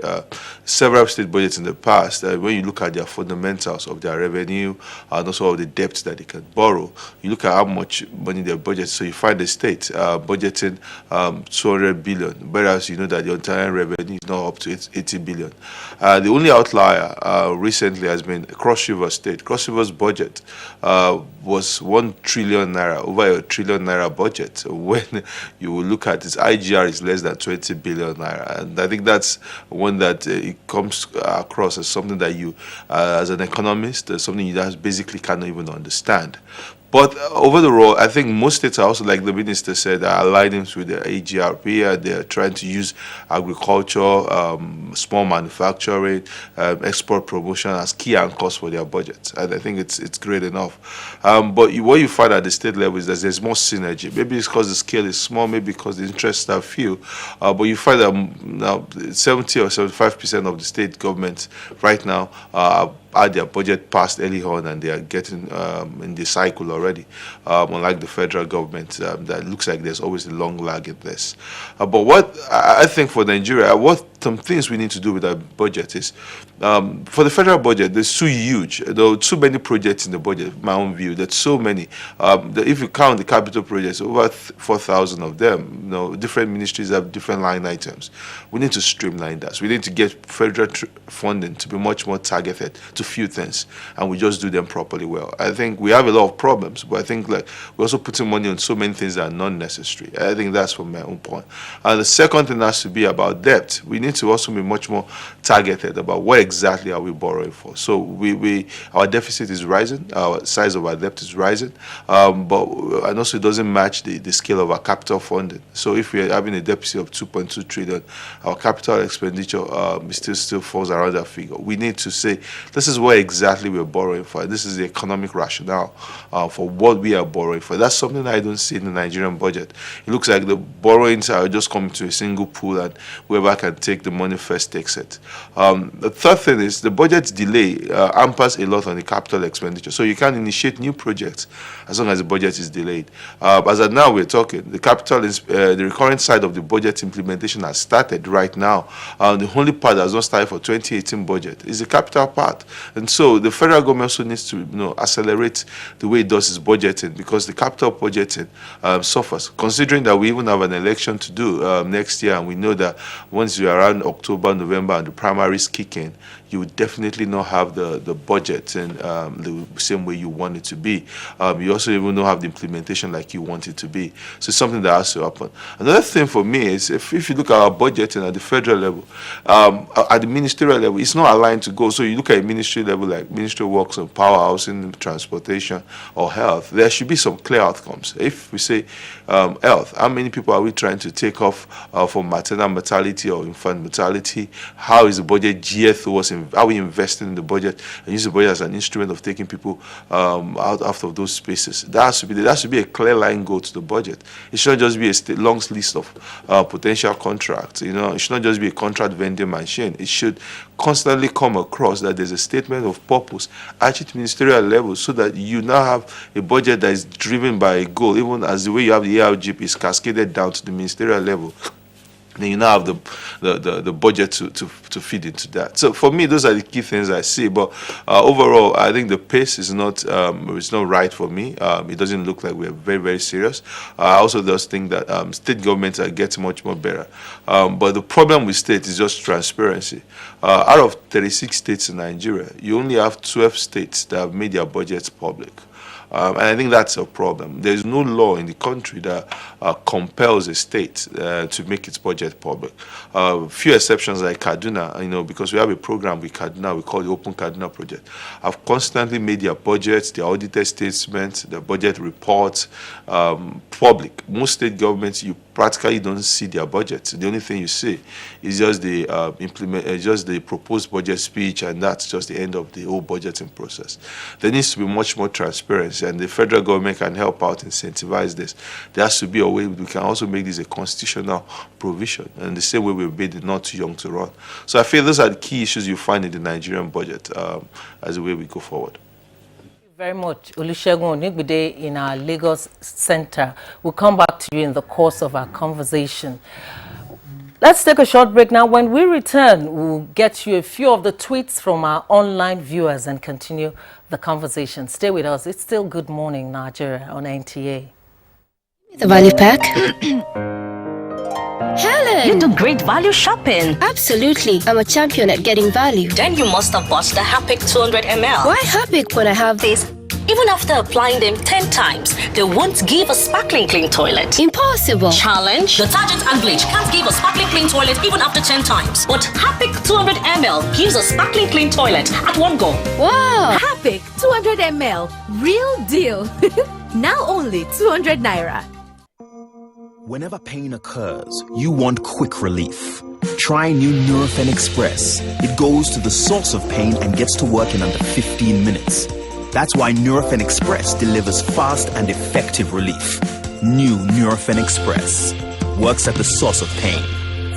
Several state budgets in the past, when you look at their fundamentals of their revenue and also of the debts that they can borrow, you look at how much money their budget, so you find the state budgeting 200 billion, whereas you know that the entire revenue is now up to 80 billion. The only outlier recently has been Cross River State. Cross River's budget was 1 trillion naira, over a trillion naira budget. When you will look at its IGR is less than 20 billion naira, and I think that's one that it comes across as something that you, as an economist, something you just basically cannot even understand. But overall, I think most states are also, like the minister said, are aligning with the AGRP, and they're trying to use agriculture, small manufacturing, export promotion as key anchors for their budgets. And I think it's great enough. But what you find at the state level is that there's more synergy. Maybe it's because the scale is small, maybe because the interests are few. But you find that now 70 or 75% of the state governments right now had their budget passed early on, and they are getting in the cycle already, unlike the federal government. That looks like there's always a long lag in this. But what I think for Nigeria, what some things we need to do with our budget is, for the federal budget, there's too huge. There are too many projects in the budget, my own view. There's so many. If you count the capital projects, over 4,000 of them, different ministries have different line items. We need to streamline that. So we need to get federal funding to be much more targeted to few things, and we just do them properly well. I think we have a lot of problems, but I think we're also putting money on so many things that are not necessary. I think that's from my own point. And the second thing has to be about debt. We need to also be much more targeted about what exactly are we borrowing for. So our deficit is rising, our size of our debt is rising, and also it doesn't match the scale of our capital funding. So if we are having a deficit of 2.2 trillion, our capital expenditure still falls around that figure. We need to say, this is what exactly we're borrowing for. This is the economic rationale for what we are borrowing for. That's something that I don't see in the Nigerian budget. It looks like the borrowings are just coming to a single pool, and whoever can take take the money first takes it. The third thing is the budget delay hampers a lot on the capital expenditure. So you can't initiate new projects as long as the budget is delayed. As of now we're talking, the capital is the recurrent side of the budget implementation has started right now. The only part that has not started for 2018 budget is the capital part. And so the federal government also needs to accelerate the way it does its budgeting, because the capital budgeting suffers, considering that we even have an election to do next year, and we know that once you're around October, November, and the primaries kick in, you would definitely not have the budget in the same way you want it to be. You also even don't have the implementation like you want it to be. So it's something that has to happen. Another thing for me is if you look at our budgeting at the federal level, at the ministerial level, it's not aligned to go. So you look at a ministry level like Ministry of Works and Power, Housing, Transportation, or Health, there should be some clear outcomes. If we say health, how many people are we trying to take off for maternal mortality or infant mortality? How is the budget geared towards are we investing in the budget and use the budget as an instrument of taking people out of those spaces? That should be a clear line goal to the budget. It shouldn't just be a long list of potential contracts. It should not just be a contract vending machine. It should constantly come across that there's a statement of purpose at its ministerial level, so that you now have a budget that is driven by a goal, even as the way you have the ARGP is cascaded down to the ministerial level. Then you now have the budget to feed into that. So for me, those are the key things I see. But overall, I think the pace is not right for me. It doesn't look like we're very, very serious. I also just think that state governments are getting much more better. But the problem with state is just transparency. Out of 36 states in Nigeria, you only have 12 states that have made their budgets public. And I think that's a problem. There's no law in the country that compels a state to make its budget public. Few exceptions like Kaduna, because we have a program with Kaduna, we call the Open Kaduna Project, have constantly made their budgets, their audited statements, their budget reports public. Most state governments, you practically don't see their budgets. The only thing you see is just the proposed budget speech, and that's just the end of the whole budgeting process. There needs to be much more transparency, and the federal government can help out incentivize this. There has to be a way we can also make this a constitutional provision, and the same way we made it not too young to run. So I feel those are the key issues you find in the Nigerian budget as the way we go forward. Very much. Olusegun Onigbide in our Lagos Center. We'll come back to you in the course of our conversation. Let's take a short break now. When we return, we'll get you a few of the tweets from our online viewers and continue the conversation. Stay with us. It's still Good Morning Nigeria on NTA. The value pack. Helen! You do great value shopping. Absolutely. I'm a champion at getting value. Then you must have bought the Harpic 200 ml. Why Harpic when I have this? Even after applying them 10 times, they won't give a sparkling clean toilet. Impossible. Challenge. Detergent and bleach can't give a sparkling clean toilet even after 10 times. But Harpic 200 ml gives a sparkling clean toilet at one go. Wow. Harpic 200 ml. Real deal. Now only 200 naira. Whenever pain occurs, you want quick relief. Try new Nurofen Express. It goes to the source of pain and gets to work in under 15 minutes. That's why Nurofen Express delivers fast and effective relief. New Nurofen Express works at the source of pain.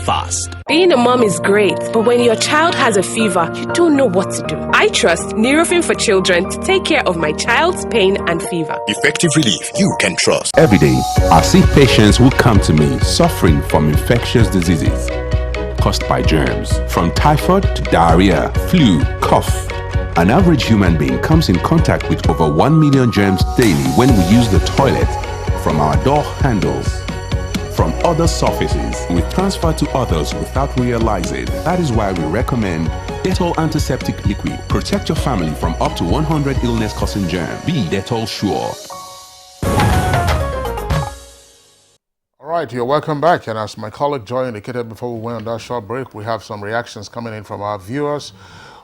Fast. Being a mom is great, but when your child has a fever, you don't know what to do. I trust Nurofen for Children to take care of my child's pain and fever. Effective relief you can trust. Every day, I see patients who come to me suffering from infectious diseases caused by germs, from typhoid to diarrhea, flu, cough. An average human being comes in contact with over 1 million germs daily when we use the toilet, from our door handles, from other surfaces, we transfer to others without realizing. That is why we recommend Dettol Antiseptic Liquid. Protect your family from up to 100 illness-causing germs. Be Dettol sure. All right, you're welcome back. And as my colleague Joy indicated before we went on that short break, we have some reactions coming in from our viewers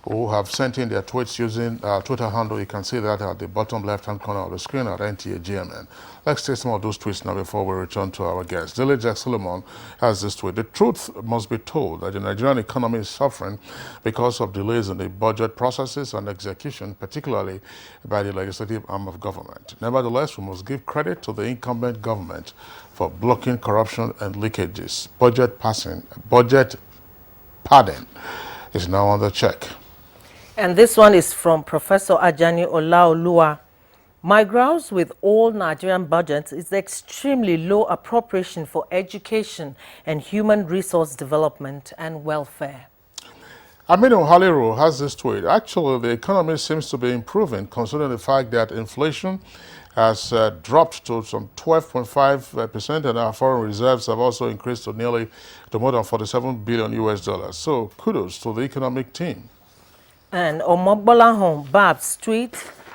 who have sent in their tweets using Twitter handle. You can see that at the bottom left-hand corner of the screen at NTA GMN. Let's take some of those tweets now before we return to our guest. Dilly Jack Solomon has this tweet. The truth must be told that the Nigerian economy is suffering because of delays in the budget processes and execution, particularly by the legislative arm of government. Nevertheless, we must give credit to the incumbent government for blocking corruption and leakages, budget padding is now under check. And this one is from Professor Ajani Olaoluwa. My grouse with all Nigerian budgets is the extremely low appropriation for education and human resource development and welfare. Aminu Haliru has this tweet. Actually, the economy seems to be improving, considering the fact that inflation has dropped to some 12.5%, and our foreign reserves have also increased to more than 47 billion US dollars. So kudos to the economic team. And Omogbolahon Babs tweet,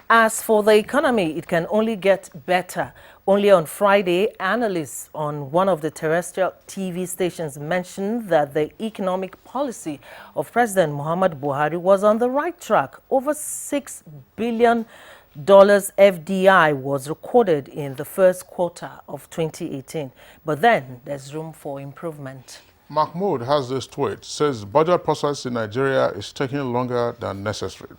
as for the economy, it can only get better. Only on Friday, analysts on one of the terrestrial TV stations mentioned that the economic policy of President Muhammad Buhari was on the right track. Over $6 billion FDI was recorded in the first quarter of 2018. But then there's room for improvement. Mahmoud has this tweet, says budget process in Nigeria is taking longer than necessary.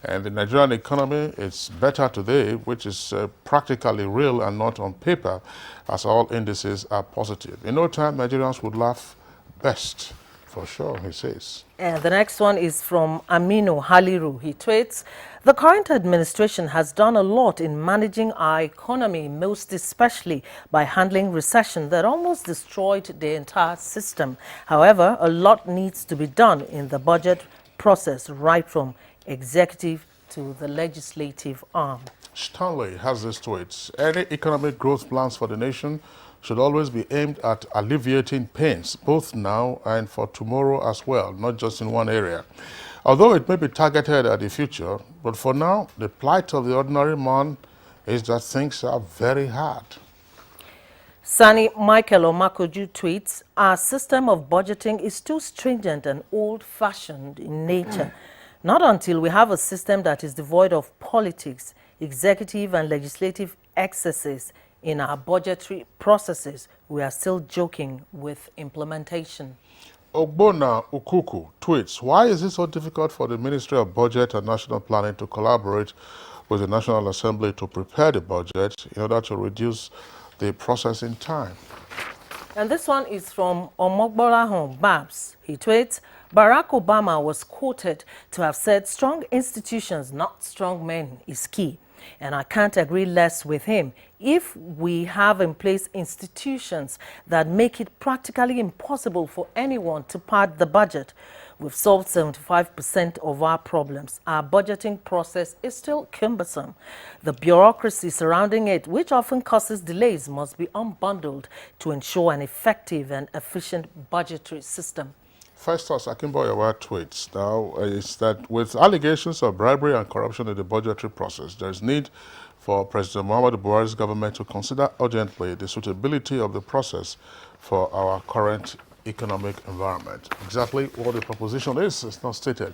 And the Nigerian economy is better today, which is practically real and not on paper, as all indices are positive. In no time, Nigerians would laugh best, for sure, he says. And the next one is from Aminu Haliru. He tweets, the current administration has done a lot in managing our economy, most especially by handling recession that almost destroyed the entire system. However, a lot needs to be done in the budget process, right from executive to the legislative arm. Stanley has this tweet. Any economic growth plans for the nation should always be aimed at alleviating pains, both now and for tomorrow as well, not just in one area. Although it may be targeted at the future, but for now, the plight of the ordinary man is that things are very hard. Sani Michael Omakoju tweets, our system of budgeting is too stringent and old-fashioned in nature. Not until we have a system that is devoid of politics, executive and legislative excesses in our budgetary processes, we are still joking with implementation. Ogbona Ukuku tweets, why is it so difficult for the Ministry of Budget and National Planning to collaborate with the National Assembly to prepare the budget in order to reduce the processing time? And this one is from Omogbolahon Babs. He tweets, Barack Obama was quoted to have said strong institutions, not strong men, is key. And I can't agree less with him. If we have in place institutions that make it practically impossible for anyone to pad the budget, we've solved 75% of our problems. Our budgeting process is still cumbersome. The bureaucracy surrounding it, which often causes delays, must be unbundled to ensure an effective and efficient budgetary system. Festus Akimboyewa tweets now is that with allegations of bribery and corruption in the budgetary process, there is need for President Muhammadu Buhari's government to consider urgently the suitability of the process for our current economic environment. Exactly what the proposition is not stated.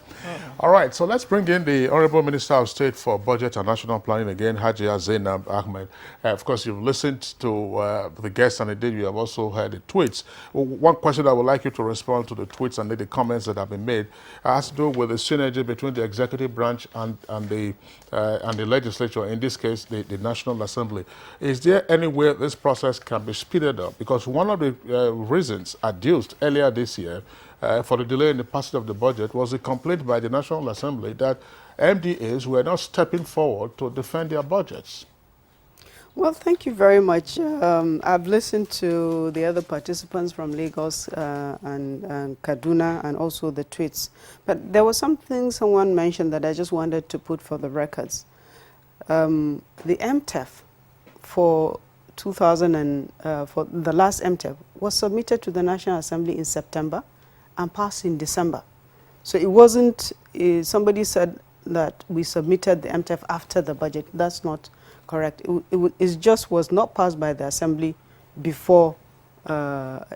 All right, so let's bring in the Honorable Minister of State for Budget and National Planning again, Hajia Zainab Ahmed. Of course, you've listened to the guests, and indeed you have also heard the tweets. One question I would like you to respond to the tweets and the comments that have been made has to do with the synergy between the executive branch and the legislature, in this case, the National Assembly. Is there any way this process can be speeded up? Because one of the reasons adduced earlier this year for the delay in the passage of the budget was a complaint by the National Assembly that MDAs were not stepping forward to defend their budgets. Well, thank you very much. I've listened to the other participants from Lagos and Kaduna and also the tweets. But there was something someone mentioned that I just wanted to put for the records. The MTEF for for the last MTEF was submitted to the National Assembly in September and passed in December. So it wasn't, somebody said that we submitted the MTEF after the budget. That's not correct. It just was not passed by the Assembly before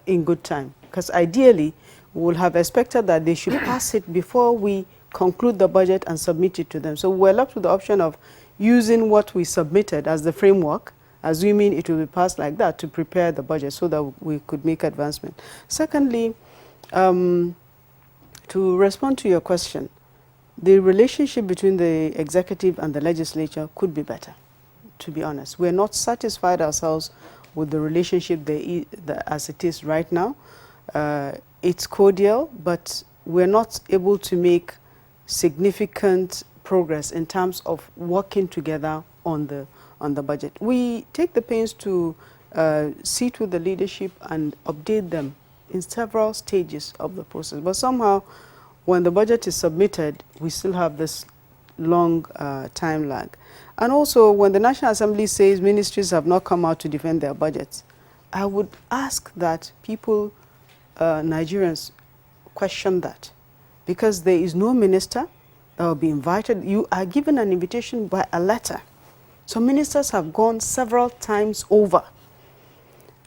in good time. Because ideally, we would have expected that they should pass it before we conclude the budget and submit it to them. So we're left with the option of using what we submitted as the framework, assuming it will be passed like that, to prepare the budget so that we could make advancement. Secondly, to respond to your question, the relationship between the executive and the legislature could be better, to be honest. We're not satisfied ourselves with the relationship as it is right now. It's cordial, but we're not able to make significant progress in terms of working together on the budget. We take the pains to sit with the leadership and update them in several stages of the process. But somehow, when the budget is submitted, we still have this long time lag. And also, when the National Assembly says ministries have not come out to defend their budgets, I would ask that people, Nigerians, question that. Because there is no minister that will be invited. You are given an invitation by a letter. So ministers have gone several times over.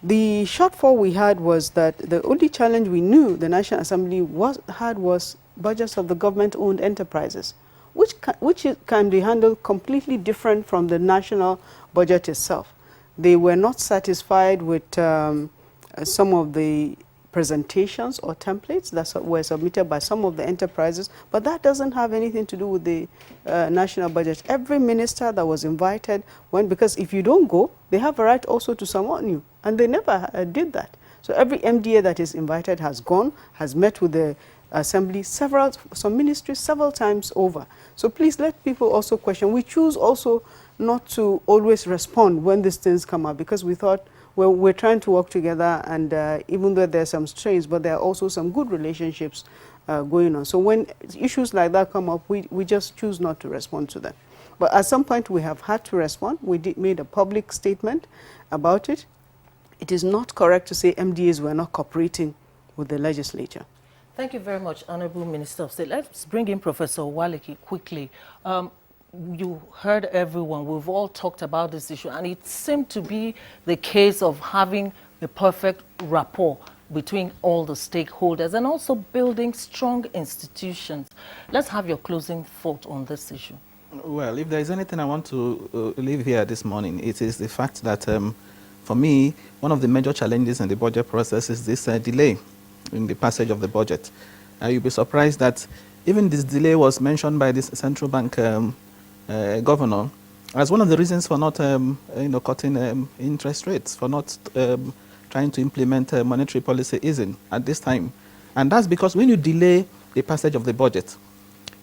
The shortfall we had was that the only challenge we knew the National Assembly had was budgets of the government-owned enterprises, which can be handled completely different from the national budget itself. They were not satisfied with some of the presentations or templates that were submitted by some of the enterprises, but that doesn't have anything to do with the national budget. Every minister that was invited went, because if you don't go, they have a right also to summon you, and they never did that. So every MDA that is invited has gone, has met with the Assembly, some ministries several times over. So please let people also question. We choose also not to always respond when these things come up, because we thought, well, we're trying to work together, and even though there are some strains, but there are also some good relationships going on. So when issues like that come up, we just choose not to respond to them. But at some point, we have had to respond. We made a public statement about it. It is not correct to say MDAs were not cooperating with the legislature. Thank you very much, Honorable Minister of State. Let's bring in Professor Waliki quickly. You heard everyone. We've all talked about this issue, and it seemed to be the case of having the perfect rapport between all the stakeholders and also building strong institutions. Let's have your closing thought on this issue. Well, if there is anything I want to leave here this morning, it is the fact that, for me, one of the major challenges in the budget process is this delay in the passage of the budget. You'll be surprised that even this delay was mentioned by this central bank governor as one of the reasons for not cutting interest rates, for not trying to implement monetary policy easing at this time. And that's because when you delay the passage of the budget,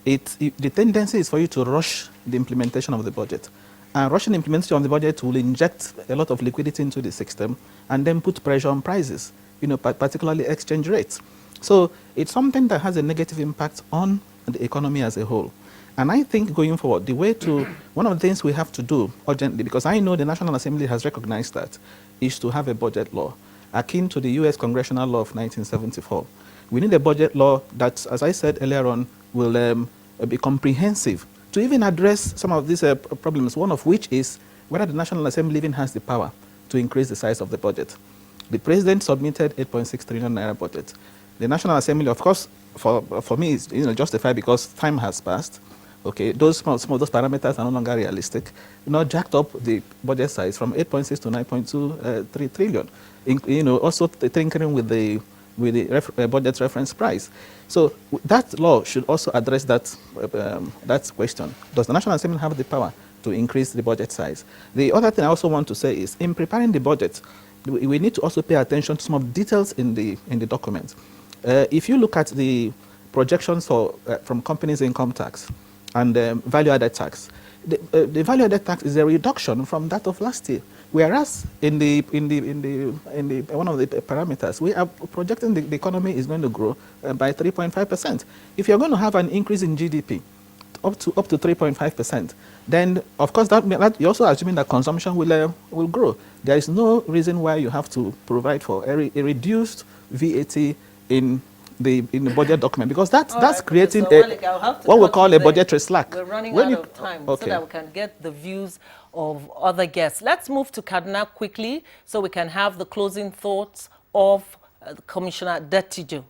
the tendency is for you to rush the implementation of the budget. And rushing implementation of the budget will inject a lot of liquidity into the system and then put pressure on prices, particularly exchange rates. So it's something that has a negative impact on the economy as a whole. And I think going forward, one of the things we have to do urgently, because I know the National Assembly has recognized that, is to have a budget law, akin to the US Congressional Law of 1974. We need a budget law that, as I said earlier on, will be comprehensive to even address some of these problems, one of which is whether the National Assembly even has the power to increase the size of the budget. The President submitted 8.6 trillion naira budget. The National Assembly, of course, for me, is justified because time has passed. Okay, some of those parameters are no longer realistic. Jacked up the budget size from 8.6 to 9.23 trillion. Also tinkering with the budget reference price. So that law should also address that question. Does the National Assembly have the power to increase the budget size? The other thing I also want to say is, in preparing the budget, we need to also pay attention to some of the details in the document. If you look at the projections from companies' income tax and value-added tax, the value-added tax is a reduction from that of last year. Whereas in one of the parameters, we are projecting the economy is going to grow by 3.5%. If you're going to have an increase in GDP up to 3.5%, then of course that you're also assuming that consumption will grow. There is no reason why you have to provide for a reduced VAT in the budget document, because that's creating what we call a budgetary slack. We're running out of time, so that we can get the views of other guests. Let's move to Kaduna quickly so we can have the closing thoughts of Commissioner Dettijo.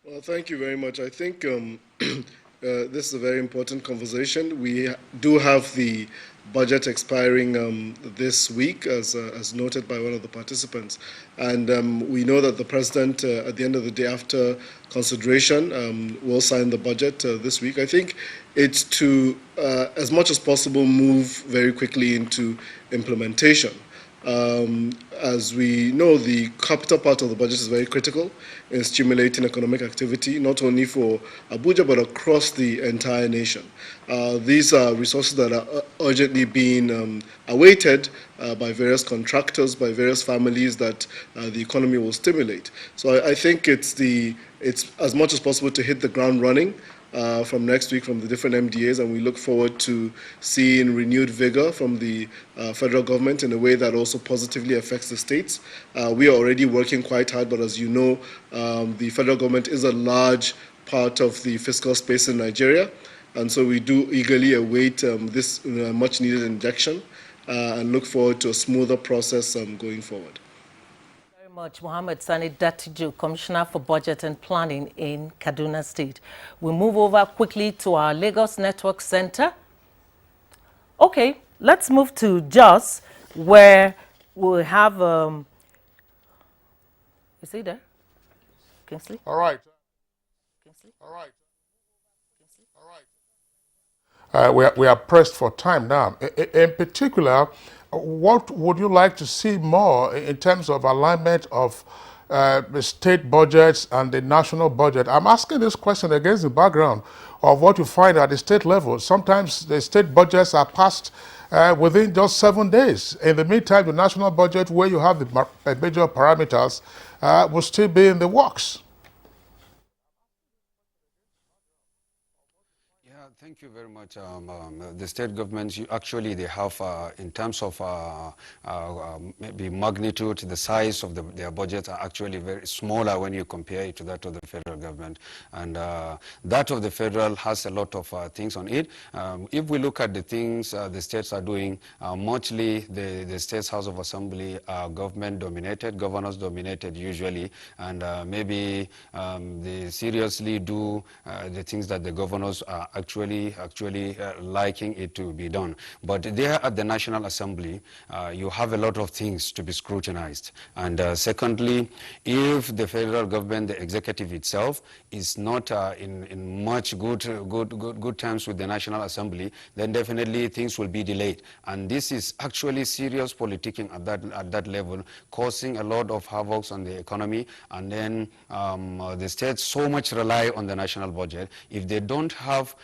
Well, thank you very much. I think this is a very important conversation. We do have the budget expiring this week, as noted by one of the participants. And we know that the President, at the end of the day, after consideration, will sign the budget this week. I think it's to, as much as possible, move very quickly into implementation. As we know, the capital part of the budget is very critical in stimulating economic activity, not only for Abuja, but across the entire nation. These are resources that are urgently being awaited by various contractors, by various families that the economy will stimulate. So I think it's as much as possible to hit the ground running from next week from the different MDAs, and we look forward to seeing renewed vigor from the federal government in a way that also positively affects the states. We are already working quite hard, but as you know, the federal government is a large part of the fiscal space in Nigeria, and so we do eagerly await this much needed injection and look forward to a smoother process going forward. Much Mohammed Sani Datiju, Commissioner for Budget and Planning in Kaduna State. We move over quickly to our Lagos Network Center. Okay, let's move to Jos, where we'll have, is he there? Kingsley? All right. Kingsley? All right. All right. We are pressed for time now. In particular, what would you like to see more in terms of alignment of the state budgets and the national budget? I'm asking this question against the background of what you find at the state level. Sometimes the state budgets are passed within just 7 days. In the meantime, the national budget, where you have the major parameters, will still be in the works. Thank you very much. The state governments, actually, they have, in terms of maybe magnitude, the size of their budgets are actually very smaller when you compare it to that of the federal government. And that of the federal has a lot of things on it. If we look at the things the states are doing, mostly the States House of Assembly are government-dominated, governors-dominated usually, and maybe they seriously do the things that the governors are actually liking it to be done. But there at the National Assembly, you have a lot of things to be scrutinized. And secondly, if the federal government, the executive itself, is not in much good terms with the National Assembly, then definitely things will be delayed. And this is actually serious politicking at that level, causing a lot of havoc on the economy. And then the states so much rely on the national budget. If they don't have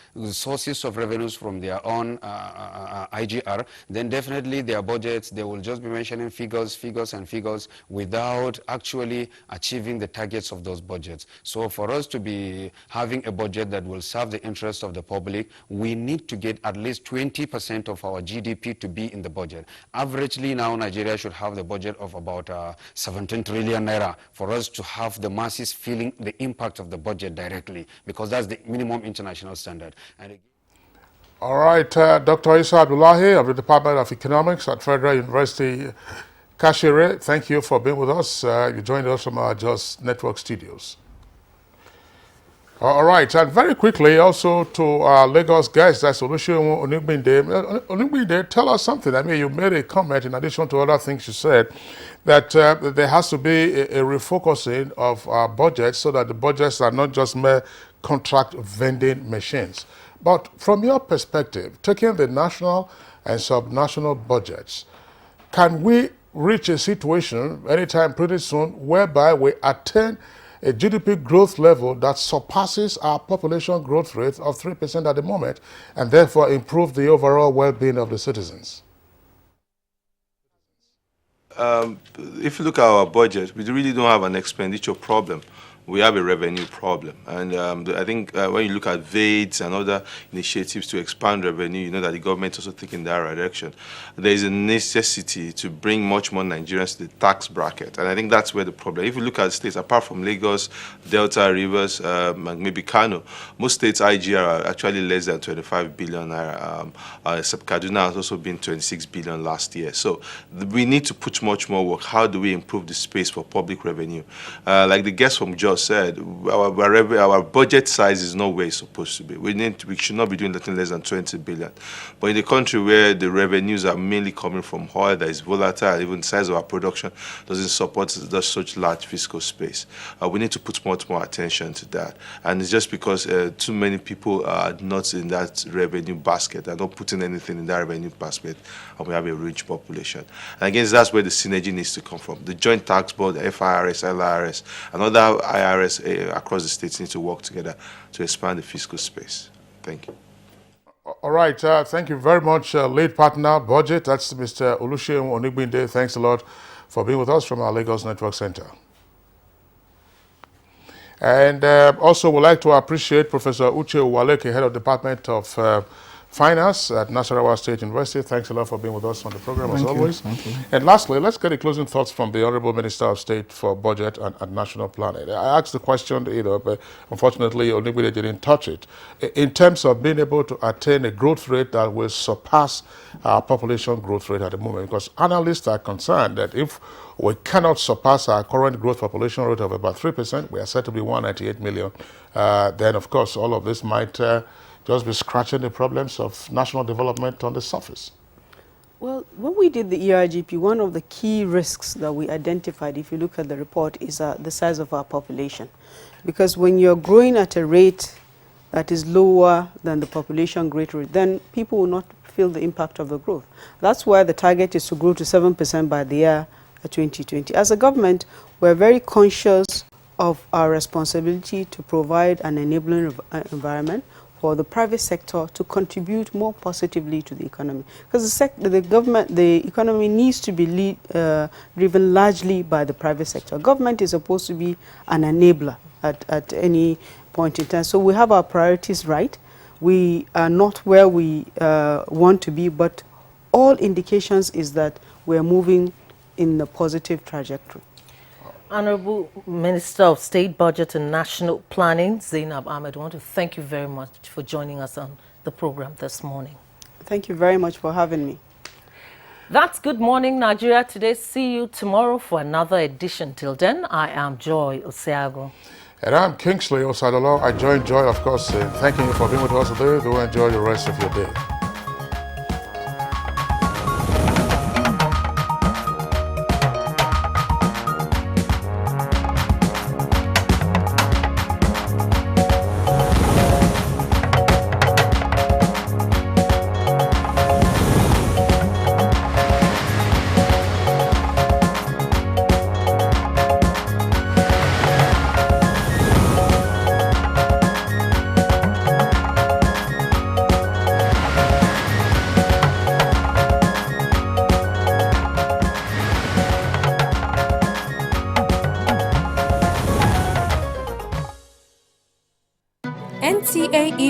sources of revenues from their own IGR, then definitely their budgets, they will just be mentioning figures without actually achieving the targets of those budgets. So for us to be having a budget that will serve the interests of the public, we need to get at least 20% of our GDP to be in the budget. Averagely now, Nigeria should have the budget of about 17 trillion naira for us to have the masses feeling the impact of the budget directly, because that's the minimum international standard. And all right, Dr. Isa Abdullahi of the Department of Economics at Federal University, Kashere, thank you for being with us. You joined us from our Jos Network studios. All right, and very quickly also to our Lagos guest, that's Olusegun Onigbinde. Onigbinde, tell us something. I mean, you made a comment in addition to other things you said, that there has to be a refocusing of our budgets so that the budgets are not just mere contract vending machines. But from your perspective, taking the national and subnational budgets, can we reach a situation anytime pretty soon whereby we attain a GDP growth level that surpasses our population growth rate of 3% at the moment, and therefore improve the overall well-being of the citizens? If you look at our budget, we really don't have an expenditure problem. We have a revenue problem. And I think when you look at VADs and other initiatives to expand revenue, you know that the government also thinking in that direction. There is a necessity to bring much more Nigerians to the tax bracket. And I think that's where the problem. If you look at states, apart from Lagos, Delta, Rivers, and maybe Kano, most states' IGR are actually less than 25 billion naira. Kaduna has also been 26 billion last year. So we need to put much more work. How do we improve the space for public revenue? Like the guest from Jos just said, our budget size is not where it's supposed to be. We should not be doing nothing less than 20 billion. But in a country where the revenues are mainly coming from oil that is volatile, even the size of our production doesn't support such large fiscal space. We need to put much more attention to that. And it's just because too many people are not in that revenue basket, they're not putting anything in that revenue basket, and we have a rich population. And again, that's where the synergy needs to come from. The Joint Tax Board, the FIRS, LIRS, and other IRS across the states need to work together to expand the fiscal space. Thank you. All right, thank you very much, lead partner, budget. That's Mr. Oluseun Onigbinde. Thanks a lot for being with us from our Lagos Network Center. And also, we'd like to appreciate Professor Uche Uwaleke, Head of Department of Finance at Nasarawa State University. Thanks a lot for being with us on the program, as always. Thank you. And lastly, let's get the closing thoughts from the Honorable Minister of State for Budget and National Planning. I asked the question, but unfortunately, Onigbinde didn't touch it. In terms of being able to attain a growth rate that will surpass our population growth rate at the moment, because analysts are concerned that if we cannot surpass our current growth population rate of about 3%, we are said to be 198 million, then of course all of this might just be scratching the problems of national development on the surface. Well, when we did the ERGP, one of the key risks that we identified, if you look at the report, is the size of our population. Because when you're growing at a rate that is lower than the population growth rate, then people will not feel the impact of the growth. That's why the target is to grow to 7% by the year 2020. As a government, we're very conscious of our responsibility to provide an enabling environment for the private sector to contribute more positively to the economy. Because the economy needs to be driven largely by the private sector. Government is supposed to be an enabler at any point in time. So we have our priorities right. We are not where we want to be, but all indications is that we're moving in a positive trajectory. Honorable Minister of State Budget and National Planning, Zainab Ahmed, I want to thank you very much for joining us on the program this morning. Thank you very much for having me. That's Good Morning Nigeria today. See you tomorrow for another edition. Till then, I am Joy Osiago. And I'm Kingsley Osadolo. I join Joy, of course, in thanking you for being with us today. Do enjoy the rest of your day.